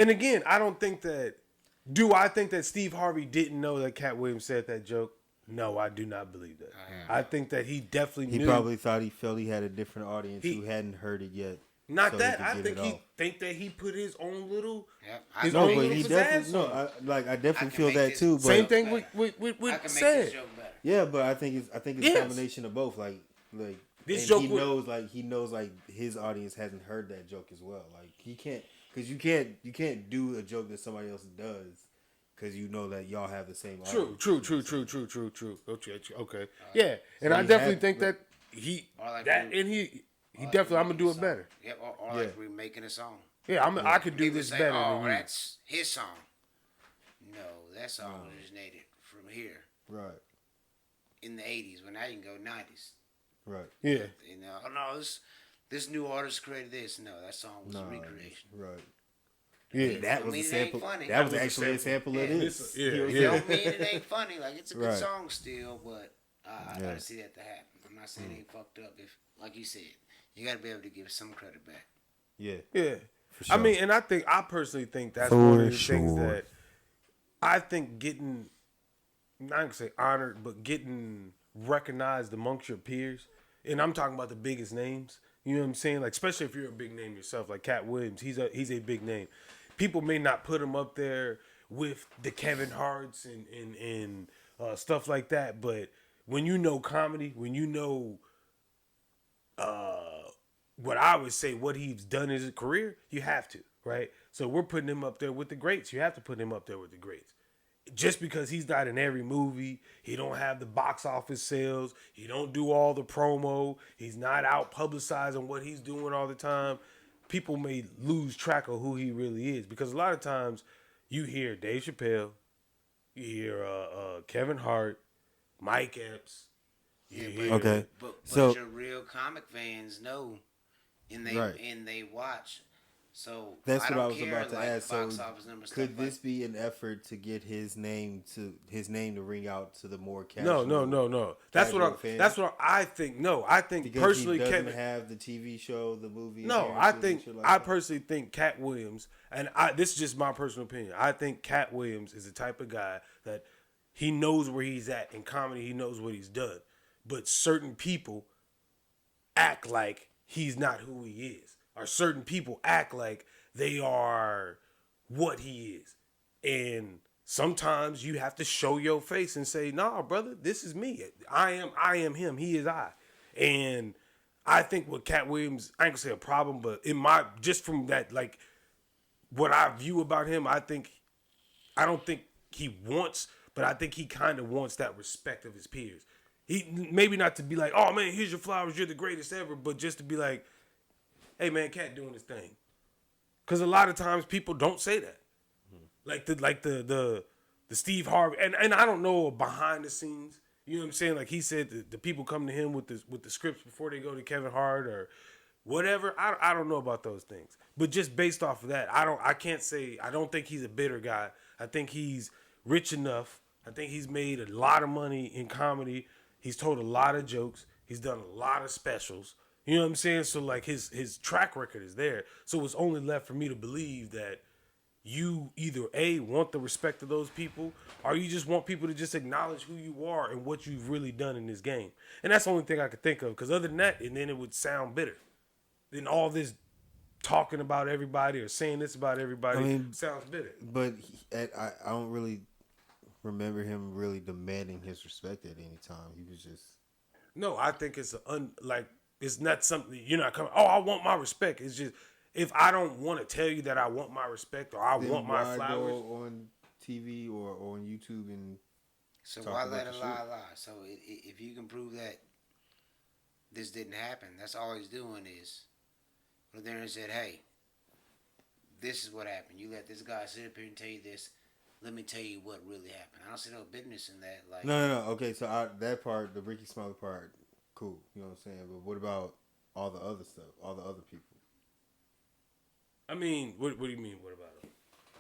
And again, I don't think that. Do I think that Steve Harvey didn't know that Katt Williams said that joke? No, I do not believe that. I think that he definitely He knew. probably thought he felt he had a different audience He- who hadn't heard it yet. Not so that. could I get think it he off. think that he put his own little. Yep. His No, own but little he pizzazz definitely on it. I definitely can feel make that this- too. But Same thing I with can make said. this joke better. yeah, but I think it's Yes. a combination of both. Like This and joke he would- knows his audience hasn't heard that joke as well. Like he can't because you can't do a joke that somebody else does because you know that y'all have the same audience. True. Okay. Yeah, and So I he definitely had- think that he Or like that we- and he definitely. I'm gonna do it better. Yep. Or Yeah. like remaking a song. Yeah, I could do People this say, better. "Oh, than you. that's his song." No, that song originated from here Right, in the '80s. When now you can go '90s. right. Yeah, You know, oh no, this new artist created this. No, that song was a No, recreation. right. yeah. That I was mean, a it ain't sample. funny. That was was a actually a sample of Yeah. this. Yeah, You know what I'm yeah. saying? Don't mean it ain't funny. Like it's a good Right. song still, but I Yeah. gotta see that to happen. I'm not saying it ain't fucked up. If, like you said, you gotta be able to give some credit back. Yeah. Yeah. For I sure. mean, and I personally think that's For one of the things sure. that I think getting, not gonna say honored, but getting recognized amongst your peers. And I'm talking about the biggest names. You know what I'm saying? Like, especially if you're a big name yourself, like Katt Williams, he's a big name. People may not put him up there with the Kevin Harts and stuff like that, but when you know comedy, when you know what I would say what he's done in his career, you have to, right? So we're putting him up there with the greats. You have to put him up there with the greats. Just because he's not in every movie, he don't have the box office sales, he don't do all the promo, he's not out publicizing what he's doing all the time, people may lose track of who he really is. Because a lot of times you hear Dave Chappelle, you hear Kevin Hart, Mike Epps, you hear Okay. But So- your real comic fans know and they Right. and they watch. So That's I what don't I was care, about to like, ask. So box office numbers, could stuff this like, be an effort to get his name to ring out to the more casual? No. That's casual what fans? that's what I think. No, I think Because personally, he doesn't Kevin. have the TV show, the movie. No, I appearances and think shit like I that? personally think Cat Williams, and this is just my personal opinion. I think Cat Williams is the type of guy that he knows where he's at in comedy. He knows what he's done, but certain people act like he's not who he is, or certain people act like they are what he is, and sometimes you have to show your face and say, "Nah, brother, this is me. I am him. He is I," and I think with Cat Williams, I ain't gonna say a problem, but in my just from that, like what I view about him, I don't think he wants, but I think he kind of wants that respect of his peers. He maybe not to be like, "Oh man, here's your flowers, you're the greatest ever," but just to be like, "Hey man, Cat doing his thing," because a lot of times people don't say that, like the Steve Harvey, and I don't know behind the scenes. You know what I'm saying? Like he said, the people come to him with the scripts before they go to Kevin Hart or whatever. I don't know about those things, but just based off of that, I can't say I don't think he's a bitter guy. I think he's rich enough. I think he's made a lot of money in comedy. He's told a lot of jokes. He's done a lot of specials. You know what I'm saying? So like his track record is there. So it's only left for me to believe that you either A, want the respect of those people, or you just want people to just acknowledge who you are and what you've really done in this game. And that's the only thing I could think of, because other than that, and then it would sound bitter. Then all this talking about everybody or saying this about everybody sounds bitter. But I don't really remember him really demanding his respect at any time. He was just No, I think it's it's not something you're not coming. Oh, I want my respect. It's just if I don't want to tell you that I want my respect or I want my why flowers. go on TV or on YouTube and so talk why about let the a shit? lie? So if you can prove that this didn't happen, that's all he's doing is went there and said, "Hey, this is what happened. You let this guy sit up here and tell you this. Let me tell you what really happened." I don't see no bitterness in that. Like, No. Okay, so that part, the Ricky Smiley part, cool. You know what I'm saying? But what about all the other stuff? All the other people? I mean, what do you mean? What about them?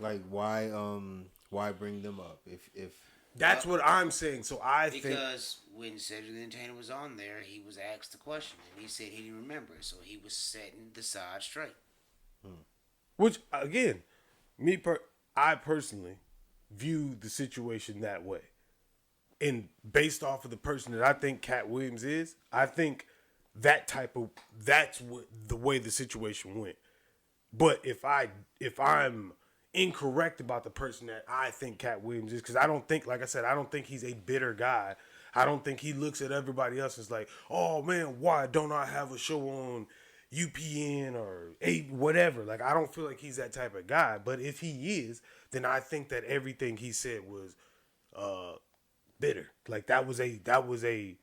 Like why bring them up? If That's what I'm saying. So I think because when Cedric the Entertainer was on there, he was asked the question and he said he didn't remember it, so he was setting the side straight. which again, I personally view the situation that way. And based off of the person that I think Cat Williams is, I think that's what the way the situation went. But if I'm incorrect about the person that I think Cat Williams is, because I don't think, like I said, I don't think he's a bitter guy. I don't think he looks at everybody else as like, oh man, why don't I have a show on UPN or whatever? Like, I don't feel like he's that type of guy. But if he is, then I think that everything he said was bitter. Like that was a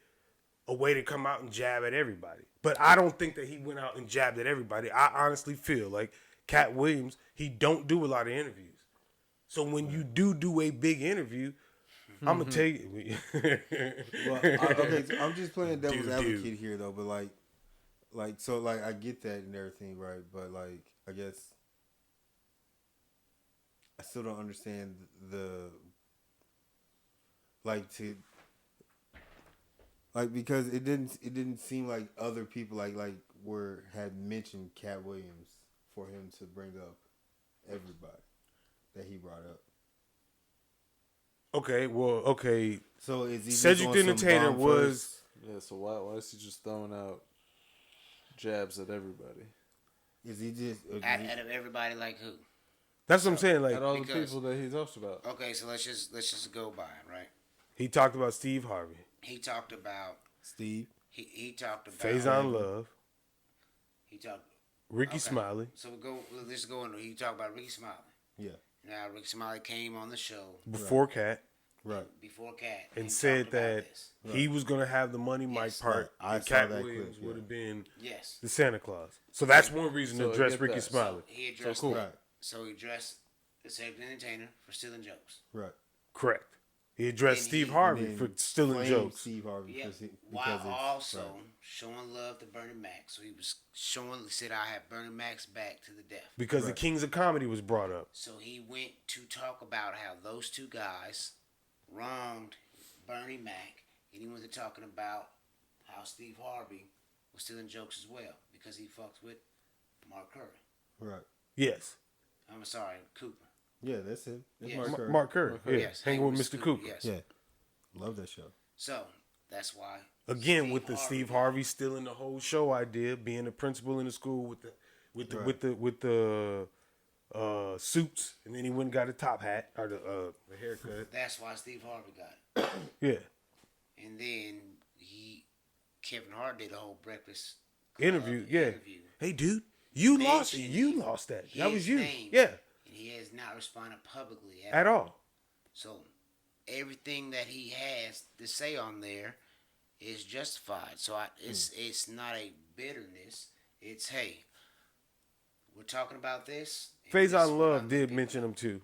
way to come out and jab at everybody. But I don't think that he went out and jabbed at everybody. I honestly feel like Cat Williams, he don't do a lot of interviews. So when you do a big interview, I'm gonna tell you. well, okay, so I'm just playing devil's advocate here though, but like I get that and everything, right? But like I guess I still don't understand because it didn't seem like other people had mentioned Cat Williams for him to bring up everybody that he brought up. Okay. So is he Cedric the Entertainer was Yeah, so why is he just throwing out jabs at everybody? Is he just Out of everybody, like who? that's what I'm saying. Like At all the because- people that he talks about. Okay, so let's just go by it, right? he talked about Steve Harvey, He talked about Steve? he talked about Faison Love, He talked. Ricky Okay. Smiley So let's go into. He talked about Ricky Smiley. Yeah. Now Ricky Smiley came on the show before Cat Right. before Cat and he said talked about that this. he was gonna have the Money Mike Yes. part. Right. I and saw Cat that Williams clip, yeah. would have been Yes. the Santa Claus. So that's one reason So to I address get Ricky that. Smiley. He addressed cool. that. Right. So he addressed the Cedric the Entertainer for stealing jokes. Right. Correct. He addressed And Steve he- Harvey And for then stealing flame jokes. Steve Harvey Yeah, because while it's also right. showing love to Bernie Mac. So he was said, I have Bernie Mac's back to the death. Because the Right. Kings of Comedy was brought up. So he went to talk about how those two guys wronged Bernie Mac, and he went to talking about how Steve Harvey was stealing jokes as well because he fucks with Mark Curry. Right. Yes. I'm sorry, Cooper. Yeah, that's him. That's Yes. Mark Curry. Mark Curry. Yeah. Yes, Hanging with Mr. Cooper. Yes. Yeah. Love that show. So that's why. Again, Steve with the Harvey Steve got- Harvey stealing the whole show idea, being a principal in the school with the Right. with the suits, and then he went and got a top hat or the haircut. That's why Steve Harvey got it. Yeah. And then Kevin Hart did a whole breakfast Club Interview. Yeah. interview. Hey, dude, you lost it. Mentioned You lost that. That was his you. name. Yeah. And he has not responded publicly At all. So everything that he has to say on there is justified. So it's not a bitterness. It's, hey, we're talking about this. and this is Faison what Love I'm did thinking mention about. him too.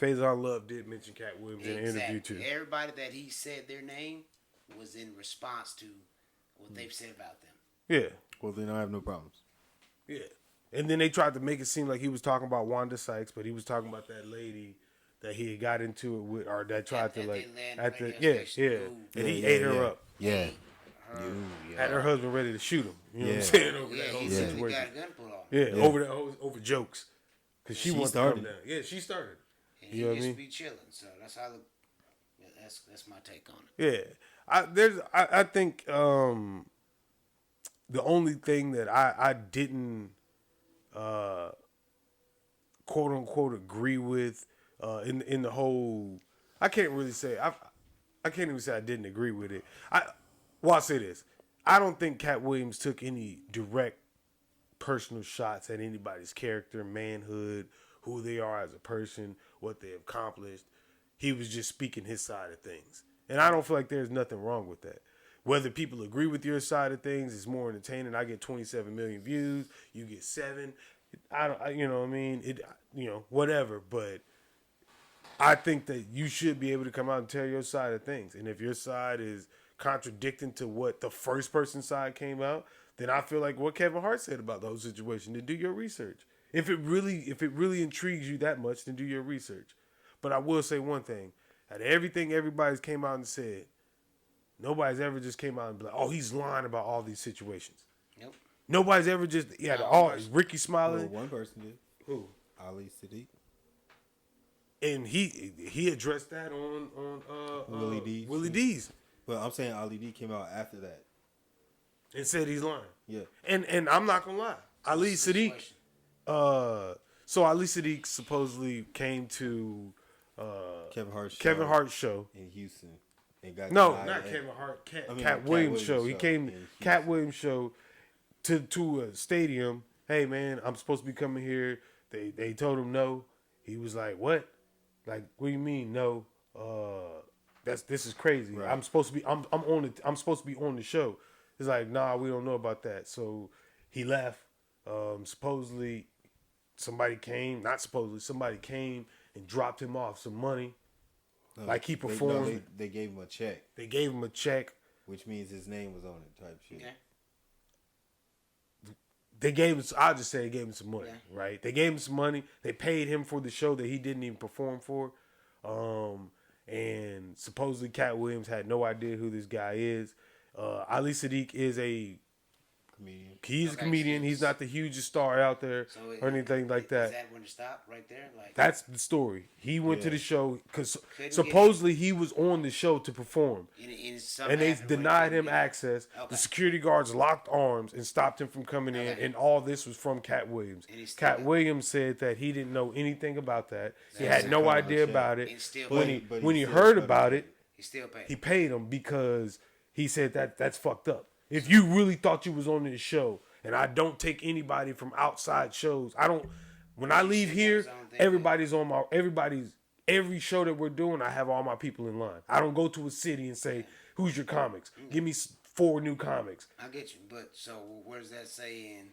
Faison Love did mention Cat Williams in an interview too. Everybody that he said their name was in response to what they've said about them. Yeah. Well, then I have no problems. Yeah. And then they tried to make it seem like he was talking about Wanda Sykes, but he was talking about that lady that he had got into it with, or that tried At to the like land radio yeah, station. yeah, Ooh. and he Yeah, ate yeah, her yeah. up, Yeah. had her husband ready to shoot him. You know what I'm Yeah. saying over Yeah, that whole he said he situation. got a gun pulled on. Yeah, Yeah. over that whole over jokes, because she She wanted to started come it. down. Yeah, she started. And You he know what I just mean? be chilling. So that's how that's my take on it. Yeah, I think the only thing that I didn't quote unquote agree with in the whole, I can't really say I can't even say I didn't agree with it. I'll say this: I don't think Cat Williams took any direct personal shots at anybody's character, manhood, who they are as a person, what they accomplished. He was just speaking his side of things. And I don't feel like there's nothing wrong with that. Whether people agree with your side of things, it's more entertaining. I get 27 million views, you get 7. You know what I mean? Whatever. But I think that you should be able to come out and tell your side of things. And if your side is contradicting to what the first person's side came out, then I feel like what Kevin Hart said about the whole situation, to do your research. If it really intrigues you that much, then do your research. But I will say one thing. Out of everything everybody's came out and said, nobody's ever just came out and be like, oh, he's lying about all these situations. Nope. Nobody's ever just, Ricky Well, Smiley. one person did. Who? Ali Sadiq. And he addressed that on Willie D's. Willie D's. But I'm saying Ali D came out after that. And said he's lying. Yeah. And I'm not gonna lie. Ali Sadiq, Situation. so Ali Sadiq supposedly came to Kevin Hart's show show. in Houston. And got No, denied not at- Kevin Hart. Cat Cat Williams show. Williams He show came in Cat Houston. Williams show to a stadium. Hey man, I'm supposed to be coming here. They told him no. He was like, what? Like, what do you mean no? This is crazy. Right. I'm supposed to be I'm supposed to be on the show. He's like, nah, we don't know about that. So he left. Supposedly somebody came and dropped him off some money. No, Like he performed. They gave him a check, They gave him a check. which means his name was on it, type shit. Okay. They gave him. I'll just say they gave him some money, Yeah. right? They gave him some money. They paid him for the show that he didn't even perform for. And supposedly Cat Williams had no idea who this guy is. Ali Sadiq is Comedian. he's a Okay, comedian. so He's not the hugest star out there So or anything like that. Is that when it stopped right there? Like That's the story. He went to Yeah. the show because Couldn't supposedly he was on the show to perform. in some And they happened where denied couldn't him get- access. Okay. The security guards locked arms and stopped him from coming in. Okay. And all this was from Cat Williams. And he still Cat got- Williams said that he didn't know anything about that. He That's had no a idea check. about And it. still When paid. he when he still heard cut about him. it, He still paid. he paid him because he said that's fucked up. If you really thought you was on this show, and I don't take anybody from outside shows. I don't. When I leave said that here, was the only thing. every show that we're doing, I have all my people in line. I don't go to a city and say, "Who's your comics? Give me 4 new comics." I get you, but so where does that say in?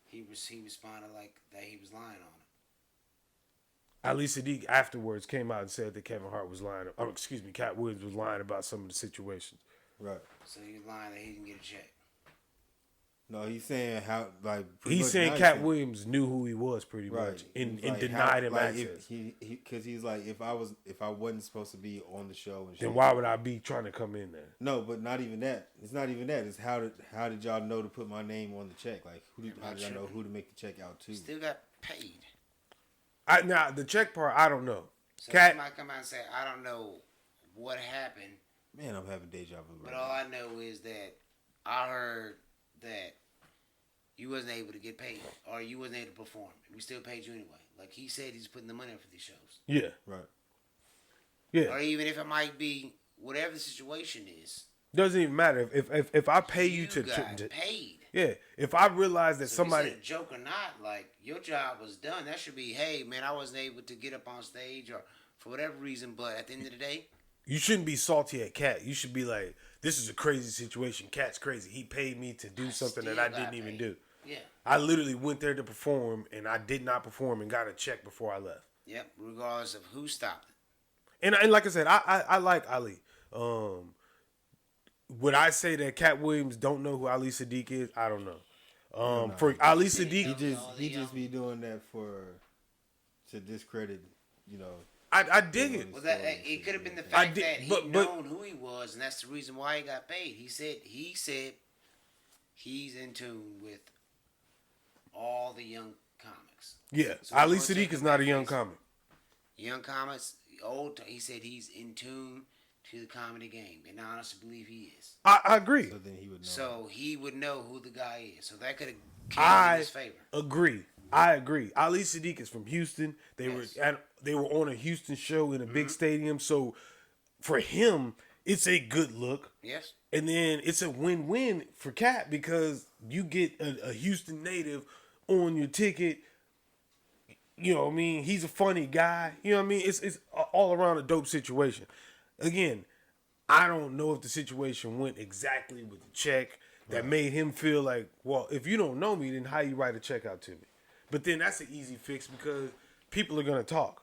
He responded like that he was lying on it. Ali Sadiq afterwards came out and said that Kevin Hart was lying. Oh, excuse me, Cat Williams was lying about some of the situations. Right. So he's lying that he didn't get a check. No, he's saying how like He's saying Cat Williams knew who he was pretty much and He's like, denied him like, access. Because he's like, if I wasn't supposed to be on the show, and shit, Then why would I be trying to come in there? No, but not even that. It's not even that. It's how did y'all know to put my name on the check? Like how did I know who to make the check out to? Still got paid. Now the check part, I don't know. So Cat, somebody come out and say, I don't know what happened, Man, I'm having deja vu. but all I know is that I heard that you wasn't able to get paid or you wasn't able to perform. We still paid you anyway. Like he said, he's putting the money up for these shows. yeah, Right. yeah. Or even if it might be whatever the situation is, Doesn't even matter if I pay you to got paid. yeah. If I realize that So somebody if it's a joke or not, like your job was done. That should be, hey man, I wasn't able to get up on stage or for whatever reason, but at the end of the day, you shouldn't be salty at Cat. You should be like, this is a crazy situation. Cat's crazy. He paid me to do something that I still didn't got even paid. do. Yeah. I literally went there to perform and I did not perform and got a check before I left. Yep. Regardless of who stopped it. And like I said, I like Ali. Would I say that Cat Williams don't know who Ali Sadiq is? I don't know. For Ali Sadiq, He just be doing that to discredit, I dig it. Well, it could have been the I fact did- that he but- known who he was, and that's the reason why he got paid. He said he's in tune with all the young comics. Yeah, So Ali we're gonna take Sadiq is it not a back young face. comic. Young comics, old. He said he's in tune to the comedy game, and I honestly believe he is. I agree. So then he would know. So he would know who the guy is. So that could have came in I his favor. agree. Ali Sadiq is from Houston. They were on a Houston show in a big stadium. So for him, it's a good look. Yes. And then it's a win-win for Cat because you get a Houston native on your ticket. You know what I mean? He's a funny guy. You know what I mean? It's all around a dope situation. Again, I don't know if the situation went exactly with the check that made him feel like, well, if you don't know me, then how you write a check out to me? But then that's an easy fix because people are going to talk.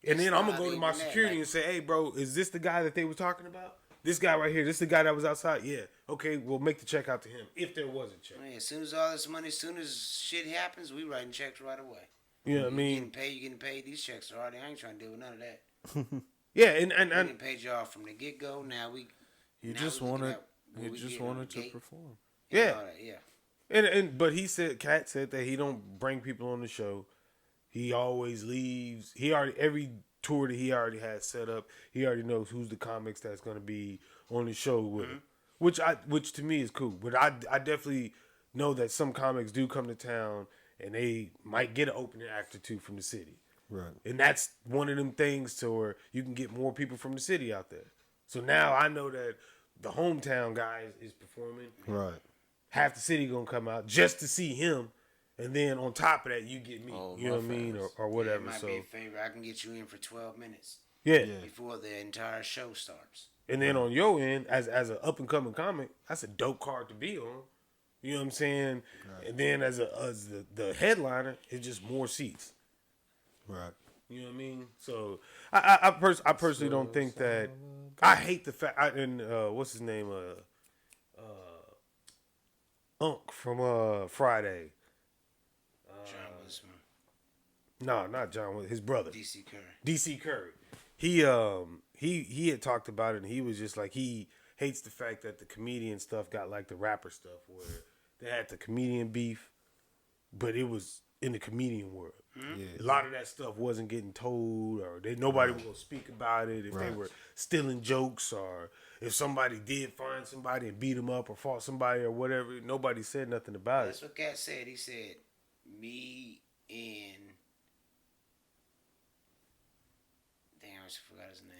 And then I'm going to go to my security and say, hey, bro, is this the guy that they were talking about? This guy right here, this the guy that was outside? Yeah. Okay, we'll make the check out to him if there was a check. Man, as soon as all this money, as soon as shit happens, we writing checks right away. You know what I You mean? getting paid. These checks are already. I ain't trying to deal with none of that. Yeah, and We getting paid y'all from the get go. Now we. He now just we looking wanted. at what He we just getting on wanted the to gate perform. and Yeah. all that, yeah. But he said, Cat said that he don't bring people on the show. He always leaves. Every tour that he already has set up, he already knows who's the comics that's going to be on the show with him, which to me is cool. But I definitely know that some comics do come to town and they might get an opening act or two from the city. Right. And that's one of them things to where you can get more people from the city out there. So now I know that the hometown guy is performing. Right. Half the city gonna come out just to see him, and then on top of that, you get me. Oh, you know what I my mean, fans. or It whatever. might So be a favor. I can get you in for 12 minutes yeah. before the entire show starts. And then on your end, as an up and coming comic, that's a dope card to be on. You know what I'm saying? Right. And then as the headliner, it's just more seats. Right. You know what I mean? So I personally don't think that. I hate the fact. What's his name? Unc from Friday. John Wiseman, No, not John. His brother. DC Curry. DC Curry. He had talked about it, and he was just like he hates the fact that the comedian stuff got like the rapper stuff, where they had the comedian beef, but it was in the comedian world. Yeah. A lot of that stuff wasn't getting told, or nobody was gonna speak about it if they were stealing jokes, or if somebody did find somebody and beat them up or fought somebody or whatever. Nobody said nothing about That's it. what Katt said. He said, me and... Damn, I just forgot his name.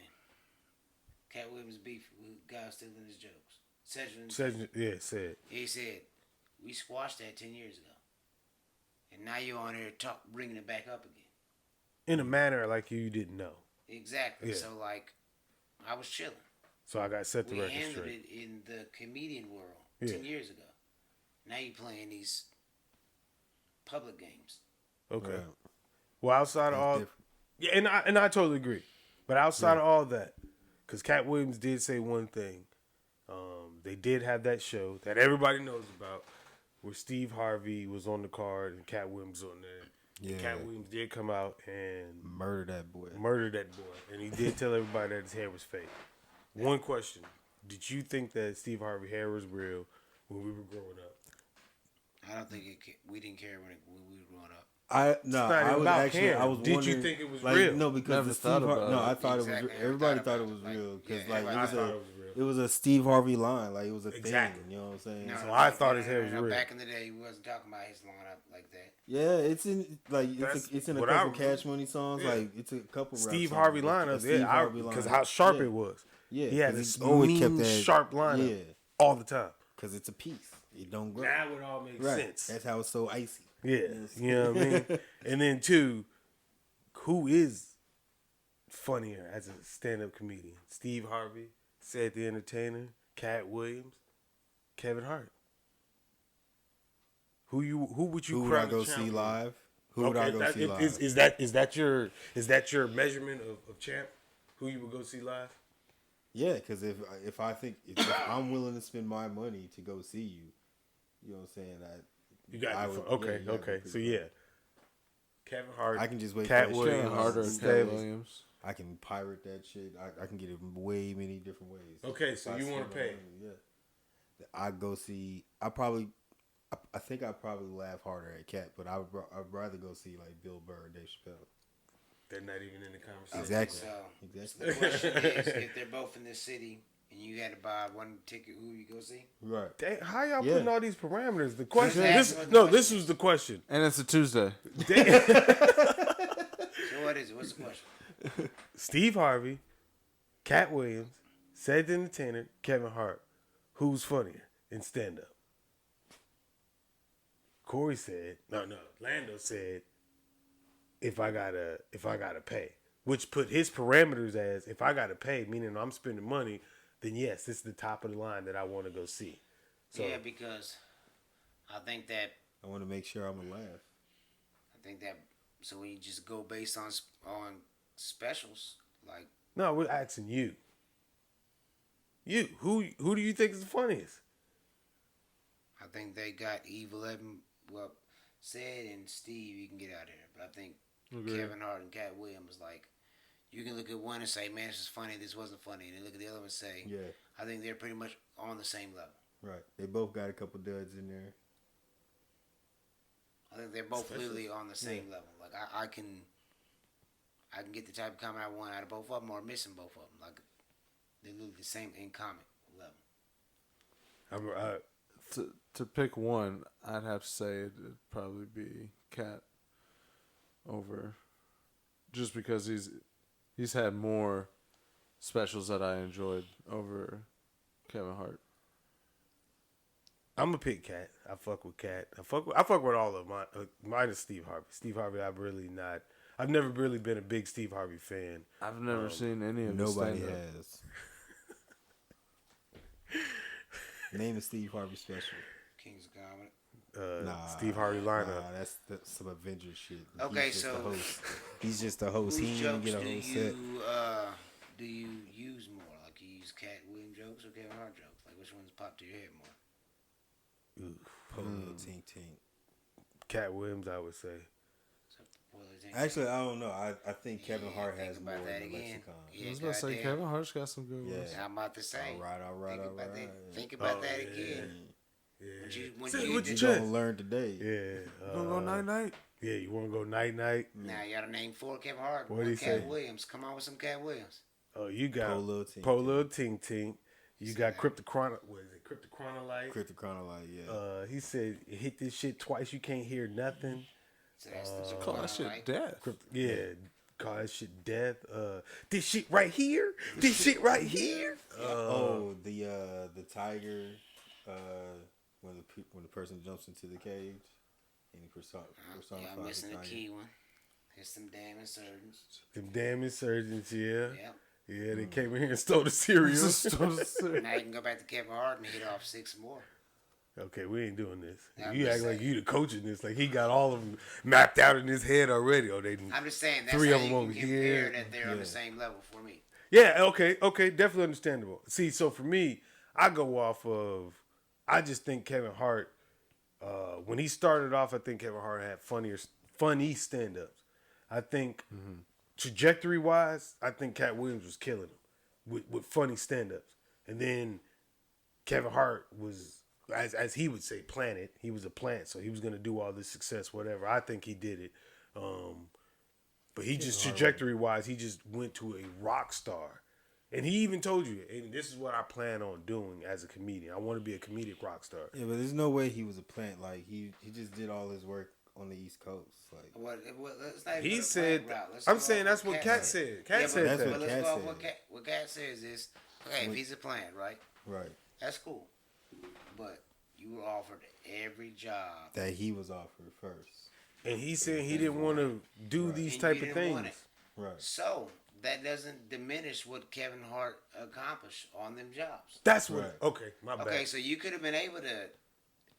Katt Williams beef with guys stealing his jokes. Said. He said, we squashed that 10 years ago. And now you're on here bringing it back up again. In a manner like you didn't know. Exactly. Yeah. So, like, I was chilling. So I got set the We record handled straight. it in the comedian world Yeah. 10 years ago. Now you're playing these public games. Okay. Right. Well, outside of That's all, different. Yeah, and I totally agree. But outside of all that, because Katt Williams did say one thing, they did have that show that everybody knows about, where Steve Harvey was on the card and Katt Williams on there. Yeah. Katt Williams did come out and Murder that boy. and he did tell everybody that his hair was fake. One question: did you think that Steve Harvey hair was real when we were growing up? I don't think we didn't care when we were growing up. It's not I even was about actually caring. I was Did you wondering, think it was like, real? No, because Never the thought Steve about no, it. I thought Exactly. it was Never everybody thought thought it about was it. real Like, because yeah, like everybody I thought it was real. it was a Steve Harvey line, like it was a Exactly. thing. You know what I'm saying? No, So no, I like, thought his hair was real. Back in the day, we wasn't talking about his lineup like that. Yeah, it's in like That's it's in a what couple I- Cash Money songs. yeah. Like it's a couple rap Steve songs, Harvey but lineup, Steve Harvey because lineup. how sharp Yeah. it was. Yeah, He had 'cause this he always mean, kept that sharp lineup Yeah, all the time. because it's a piece. It don't grow. Now it all makes Right. sense. That's how it's so icy. Yeah, you know what I mean? And then two, who is funnier as a stand-up comedian? Steve Harvey, Cedric the Entertainer, Katt Williams, Kevin Hart. Who would you Who would I crown go the see champion? live? Who would I go see live? Is that your measurement of champ? Who you would go see live? Yeah, because if I think if I'm willing to spend my money to go see you, you know what I'm saying? You got I it. would- Okay, yeah, okay. pretty So much. yeah, Kevin Hart. I can just wait Katt for that Williams, shit. Kevin Hart or Steve- Katt Williams. I can pirate that shit. I can get it way many different ways. Okay, so If I you wanna spend my pay. money, Yeah. I go see. I think I'd probably laugh harder at Katt, but I'd rather go see like Bill Burr or Dave Chappelle. They're not even in the conversation. Exactly. So Exactly. the question is, if they're both in this city and you had to buy one ticket, who you go see? Right. Dang, how y'all Yeah. putting all these parameters? The question. Because- This was the question. And it's a Tuesday. So what is it? What's the question? Steve Harvey, Katt Williams, Cedric the Entertainer, Kevin Hart. Who's funnier in stand up? Corey said, no. Lando said, if I gotta pay, which put his parameters as if I gotta pay, meaning I'm spending money, then yes, it's the top of the line that I want to go see. So Yeah, because I think that I want to make sure I'm gonna laugh. so when you just go based on specials, like no, we're asking you. You who do you think is the funniest? I think they got Evil Evan, well, Sid and Steve, you can get out of here. But I think Kevin Hart and Katt Williams, like, you can look at one and say, man, this is funny, this wasn't funny. And then look at the other one and say, Yeah. I think they're pretty much on the same level. Right. They both got a couple duds in there. I think they're both literally on the same level. Like, I can get the type of comment I want out of both of them or missing both of them. Like, they're literally the same in comment level. To pick one, I'd have to say it'd probably be Katt over, just because he's had more specials that I enjoyed over Kevin Hart. I'm gonna pick Katt. I fuck with Katt. I fuck with all of mine. Minus Steve Harvey. Steve Harvey, I've never really been a big Steve Harvey fan. I've never seen any of his Nobody stand-up. has. Name a Steve Harvey special. Kings of Comedy. Steve Harvey lineup. Nah, that's some Avengers shit. Okay, He's just so- the host. He's just the host. Whose He didn't jokes get a whole set. do you use more? Like, you use Katt Williams jokes or Kevin Hart jokes? Like, which ones pop to your head more? Polo Tink Tink. Katt Williams, I would say. So, what do you think? Actually, I don't know. I think Kevin Hart think has about more that in the again. lexicon. Yeah, I was about to say goddamn. Kevin Hart's got some good ones. Yeah. I'm about to say. All right. Think about that again. Yeah. When Say you what did- you You're chest. gonna learn today. Yeah. Gonna go night night. Yeah, you want to go night night? Now you gotta name 4 Kevin Hart. What'd One he Katt say? Williams. Come on with some Katt Williams. Oh, you got Polo Tink Polo Tink Tink. You got Cryptochrono. What is it? Cryptochronolite. Chronolite, yeah. He said, "Hit this shit twice, you can't hear nothing." So that's the Call that shit right? death. Yeah, call that shit death. This shit right here. This shit right here. The tiger. When the person jumps into the cage, and he personifies Yeah, I'm missing the the tiger. key one. It's some damn insurgents. Them damn insurgents, yeah. Yep. Yeah, they came in here and stole the cereal. Now you can go back to Kevin Hart and hit off 6 more. Okay, we ain't doing this. I'm You just act like saying. you the coach in this. Like he got all of them mapped out in his head already. Or they I'm just saying that's three how of them you over can compare here. that they're on the same level for me. Yeah, okay, definitely understandable. See, so for me, I go off of, I just think Kevin Hart, when he started off, I think Kevin Hart had funny stand-ups. I think trajectory-wise, I think Cat Williams was killing him with funny stand-ups. And then Kevin Hart was, as he would say, planted. He was a plant, so he was going to do all this success, whatever. I think he did it. But he just trajectory-wise, he just went to a rock star. And he even told you, and this is what I plan on doing as a comedian. I want to be a comedic rock star. Yeah, but there's no way he was a plant. Like he just did all his work on the East Coast. Like Let's not even He go the said, plant route. Let's I'm go saying off that's what what Katt Cat said. Cat Yeah, said that's that. but let's Katt go off said. what Cat says is, okay, if he's a plant, right? right That's cool. But you were offered every job. that he was offered first. And he said he didn't want to do these And type you of didn't want things. it. Right. So that doesn't diminish what Kevin Hart accomplished on them jobs. That's what. Right. Okay, my bad. Okay, so you could have been able to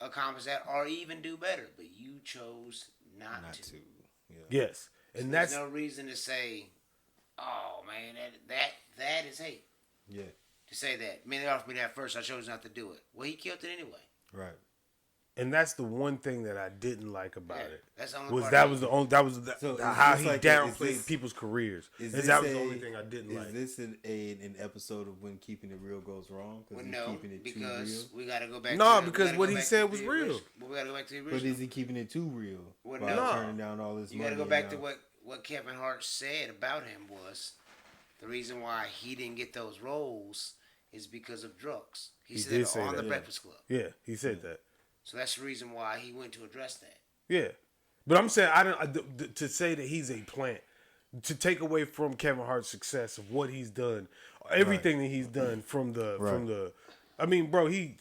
accomplish that or even do better, but you chose not Not to. to. Yeah. Yes, and There's that's no reason to say, "Oh man, that is hate." Yeah. To say that, I mean, they offered me that first. I chose not to do it. Well, he killed it anyway. Right. and that's the one thing that I didn't like about Yeah, it. that's the only Was part that of was it. the only that was So is how this he like downplayed people's careers. Is And this that was the a- only thing I didn't like. Is this an episode of when keeping it real goes wrong? Well, he's no, keeping it too because real. we got to go back. No, to because what he said was real. Well, we got to go back to the But original. is he keeping it too real Well, by no. turning down all this You money? got to go and back to now- what Kevin Hart said about him was the reason why he didn't get those roles is because of drugs. He said did it say on that. the Breakfast Club. Yeah, he said that. So that's the reason why he went to address that. Yeah, but I'm saying to say that he's a plant, to take away from Kevin Hart's success of what he's done, everything that he's done from the. I mean, bro, he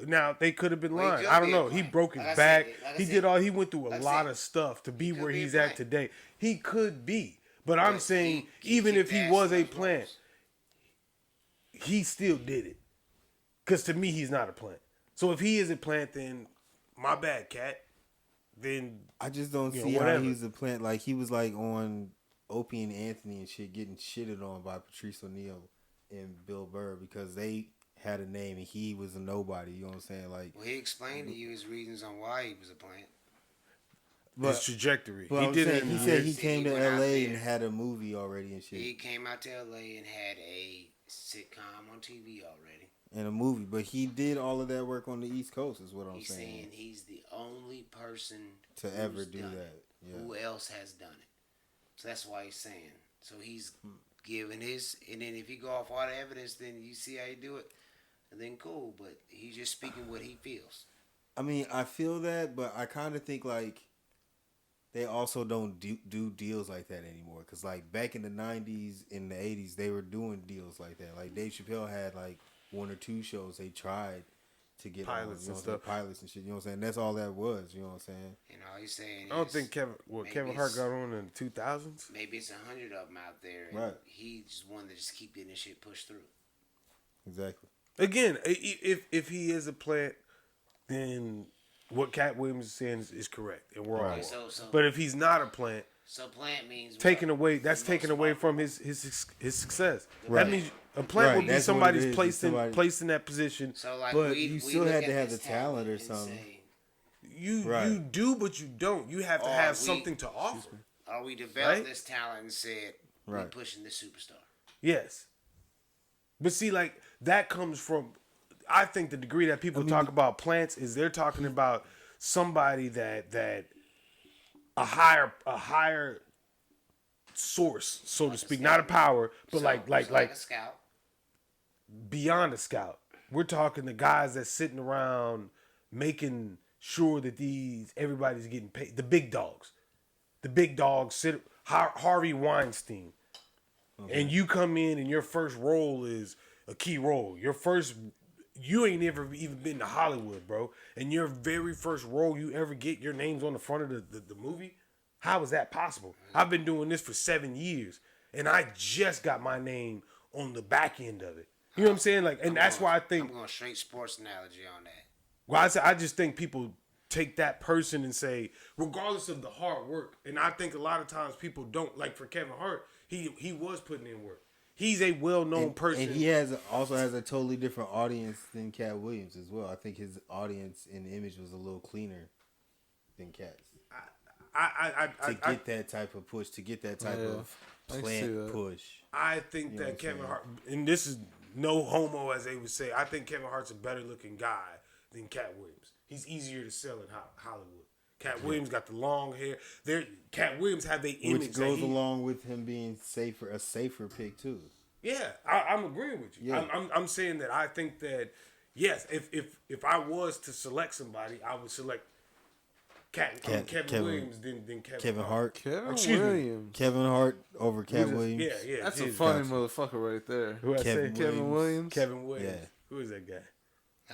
now they could have been Well, he lying. could I don't be a know. He plant. broke his Like I back. said, like I He said, did all. He went through a like I lot said, of stuff to be could where be a he's at plant. today. He could be, but I'm But saying he even if kicked he ass was in a those plant, roles. he still did it. Because to me, he's not a plant. So if he is a plant, then my bad, Cat. Then I just don't you know, see how whatever. he's a plant. Like he was like on Opie and Anthony and shit, getting shitted on by Patrice O'Neal and Bill Burr because they had a name and he was a nobody. You know what I'm saying? Like, Well, he explained to you his reasons on why he was a plant. his trajectory. but He I'm did saying, it. he said he See, came he to went out L.A. there. and had a movie already and shit. He came out to LA and had a sitcom on TV already. And a movie, but he did all of that work on the East Coast, is what I'm He's saying. saying he's the only person To who's ever do done that, it. yeah. Who else has done it? So that's why he's saying. So he's giving his, and then if you go off all the evidence, then you see how you do it, and then cool. But he's just speaking what he feels. I mean, I feel that, but I kind of think like they also don't do deals like that anymore. Because like back in the 90s, in the 80s, they were doing deals like that. Like Dave Chappelle had like one or two shows they tried to get Pilots on, you and know what I'm stuff. saying? Pilots and shit. You know what I'm saying? That's all that was. You know what I'm saying? And all he's saying I don't is think Kevin maybe Hart it's- got on in the 2000s. maybe it's 100 of them out there, and Right. he just wanted to just keep getting this shit pushed through. Exactly. Again, if he is a plant, then what Cat Williams is saying is correct, and we're all Right. wrong. So But if he's not a plant, so plant means taken what? away, that's For the most taken away part. from his success. Right. That means a plant Right, would be that's what it somebody's is, placed somebody- placed in that position. So like, but we you we still look had at to have this the talent or and something. say, you Right. you do, but you don't. You have to Or have we- something to offer. Are we developed Right? this talent and said we're Right. pushing this superstar? Yes. But see, like, that comes from, I think the degree that people talk about plants is they're talking about somebody that a higher source, so to speak, not a power, but So- like so a scout. beyond a scout. We're talking the guys that's sitting around making sure that everybody's getting paid. The big dogs. The big dogs sit Harvey Weinstein. And you come in and your first role is a key role. You ain't ever even been to Hollywood, bro. And your very first role you ever get, your name's on the front of the movie. How is that possible? I've been doing this for 7 years, and I just got my name on the back end of it. You know what I'm saying? Like, and that's why I think I'm going straight sports analogy on that. Well, I just think people take that person and say, regardless of the hard work, and I think a lot of times people don't. Like for Kevin Hart, he was putting in work. He's a well-known person. And he also has a totally different audience than Cat Williams as well. I think his audience and image was a little cleaner than Cat's. To get that type of push, to get that type of plant push. I think that Kevin Hart, and this is no homo as they would say, I think Kevin Hart's a better looking guy than Cat Williams. He's easier to sell in Hollywood. Cat Williams got the long hair. Cat Williams had the image, which goes along with him being a safer pick too. Yeah, I'm agreeing with you. Yeah. I'm saying that I think that yes, if I was to select somebody, I would select Kevin Williams than Kevin Hart. Williams. Kevin Hart over Cat Williams. Yeah. That's a funny motherfucker right there. Who I say? Kevin Williams. Kevin Williams. Yeah. Who is that guy?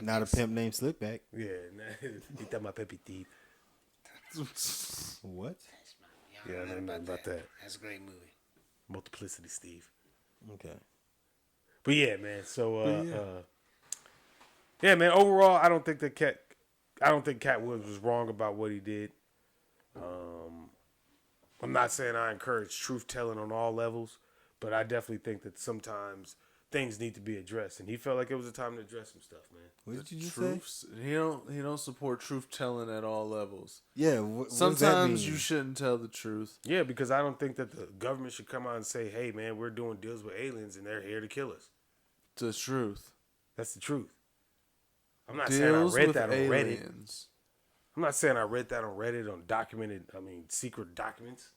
Not a pimp named Slickback. Yeah, he got my peppy teeth. What? Yeah, I don't know about that. That's a great movie. Multiplicity, Steve. Okay. But yeah, man. So, yeah, man. Overall, I don't think Cat Williams was wrong about what he did. I'm not saying I encourage truth telling on all levels, but I definitely think that sometimes things need to be addressed, and he felt like it was a time to address some stuff, man. What did you say? He don't support truth telling at all levels. Yeah. What Sometimes does that mean? you shouldn't tell the truth. Yeah, because I don't think that the government should come out and say, "Hey, man, we're doing deals with aliens, and they're here to kill us." It's the truth. That's the truth. I'm not Deals saying I read with that on Reddit. aliens. I'm not saying I read that on Reddit on secret documents.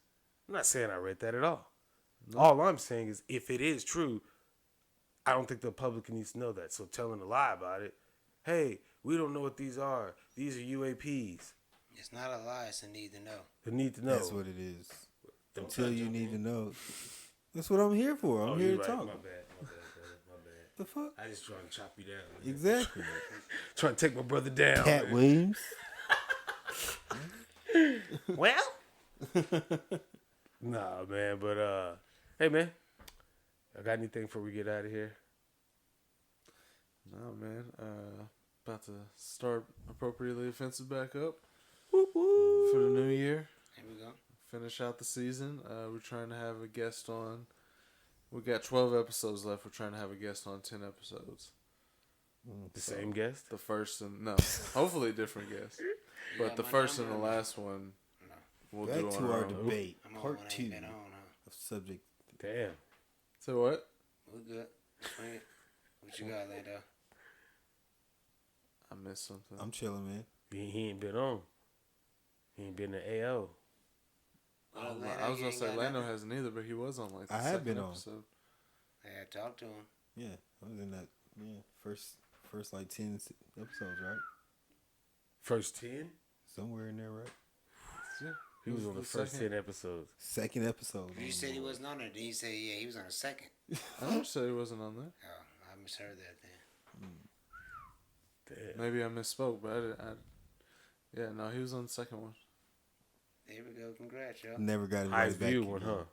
I'm not saying I read that at all. No. All I'm saying is if it is true, I don't think the public needs to know that. So telling a lie about it, hey, we don't know what these are. These are UAPs. It's not a lie, it's a need to know. The need to know. That's what it is. Until you need to know. That's what I'm here for. I'm here to talk. My bad, brother. My bad. The fuck? I just trying to chop you down. Man. Exactly. Trying to take my brother down. Cat Williams. Well. Nah, man. But, hey, man. I got anything before we get out of here? No, man. About to start appropriately offensive back up Whoop, whoop. for the new year. Here we go. Finish out the season. We're trying to have a guest on. We got 12 episodes left. We're trying to have a guest on 10 episodes. The same guest? The first and no, hopefully a different guest. But the first and the last one, we'll Back do on to our our own. debate. I'm on Part one, 2 ain't been on, of subject. Damn. So what? We good. What you got, Lando? I missed something. I'm chilling, man. He ain't been on. He ain't been in AO. I was gonna say Lando hasn't either, but he was on like the I have second been on. episode. Yeah, talk to him. Yeah, I was in that. Yeah, first like 10 episodes, right? First 10? Somewhere in there, right? Yeah, He was on the first 10 episodes. Second episode. You said he wasn't on there. Then you say, yeah, he was on the second. I never said he wasn't on there. Oh, I misheard that then. Damn. Maybe I misspoke, but yeah, no, he was on the second one. There we go. Congrats, y'all. Never got Highest invited back. view one, huh?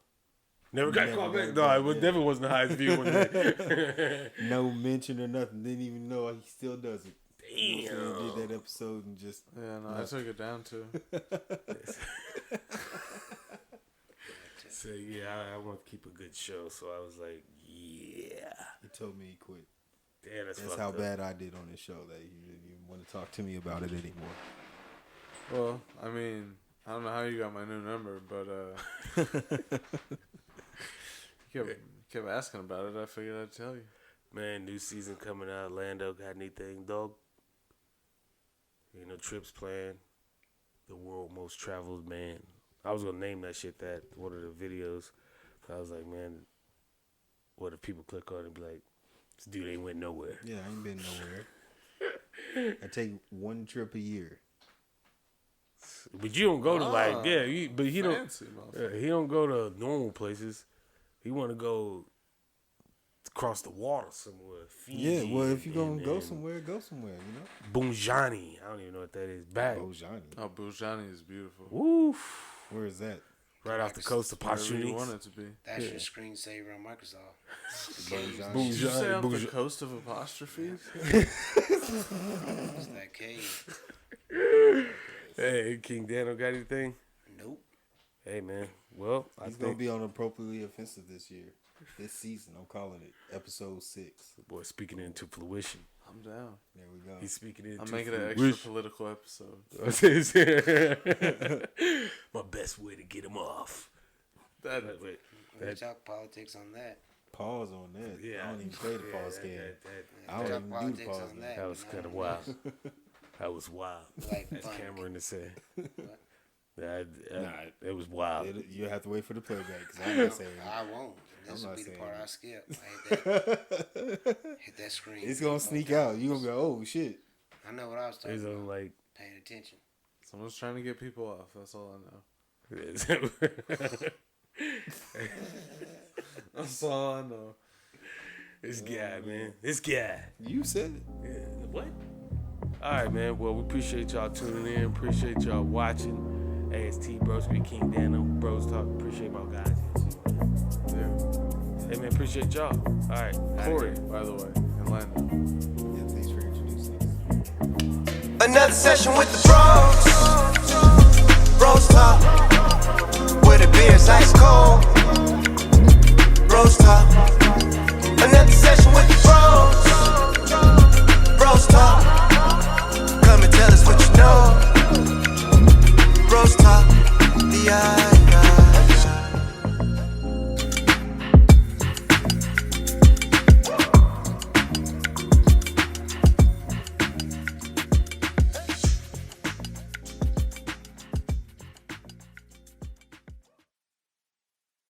Never got called back. got No, invited, it yeah. definitely wasn't the highest view one. No mention or nothing. Didn't even know he still does it. He Damn. did that episode and just. Yeah, no, I took it down too. So, yeah, I want to keep a good show. So I was like, yeah. He told me he quit. Damn, that's That's fucked how up. bad I did on this show that he didn't even want to talk to me about it anymore. Well, I mean, I don't know how you got my new number, but you kept asking about it. I figured I'd tell you. Man, new season coming out. Lando got anything, dog? Ain't no trips planned. The world most traveled man. I was gonna name that shit that one of the videos. So I was like, man, what if people click on it and be like, this dude ain't went nowhere. Yeah, I ain't been nowhere. I take one trip a year. But you don't go to like, yeah, he don't. Fancy, motherfucker. He don't go to normal places. He want to go across the water somewhere. Fiji Yeah, well, if you're going to go and somewhere, you know? Bunjani. I don't even know what that is. Back. Bojani. Oh, Bujani is beautiful. Woof. Where is that? Right off the coast of Whatever you Penix. want it to be. That's your screensaver on Microsoft. Did you say off the coast of apostrophes? It's that cave. Hey, King Daniel, got anything? Nope. Hey, man. Well, He's gonna be on Appropriately Offensive this year. This season, I'm calling it episode 6. boy speaking into fruition. I'm down. There we go. He's speaking into I'm making an fruition. extra political episode. My best way to get him off. Wait. We talk politics on that. Pause on that. Yeah. I don't even play the pause game. I We don't talk even do the politics pause on game. that. That was kind of wild. That was wild. Like That's fun. Cameron to say. Nah, It was wild. You have to wait for the playback because I'm not saying it. I won't. This I'm will not be the saying part it. I skip. Hit that screen. It's gonna sneak out. You gonna go, oh shit. I know what I was talking He's about. on like. Paying attention. Someone's trying to get people off. That's all I know. That's all I know. This guy, man. This guy. You said it. Yeah, what? All right, man. Well, we appreciate y'all tuning in. Appreciate y'all watching. AST, Broski, King Daniel, BrosTalk. Appreciate my guys. Yeah. Hey, man. Appreciate y'all. All right. Corey, by the way, in Lando. Yeah, thanks for introducing us. Another session with the bros talk, where the beer's ice cold. Bros talk.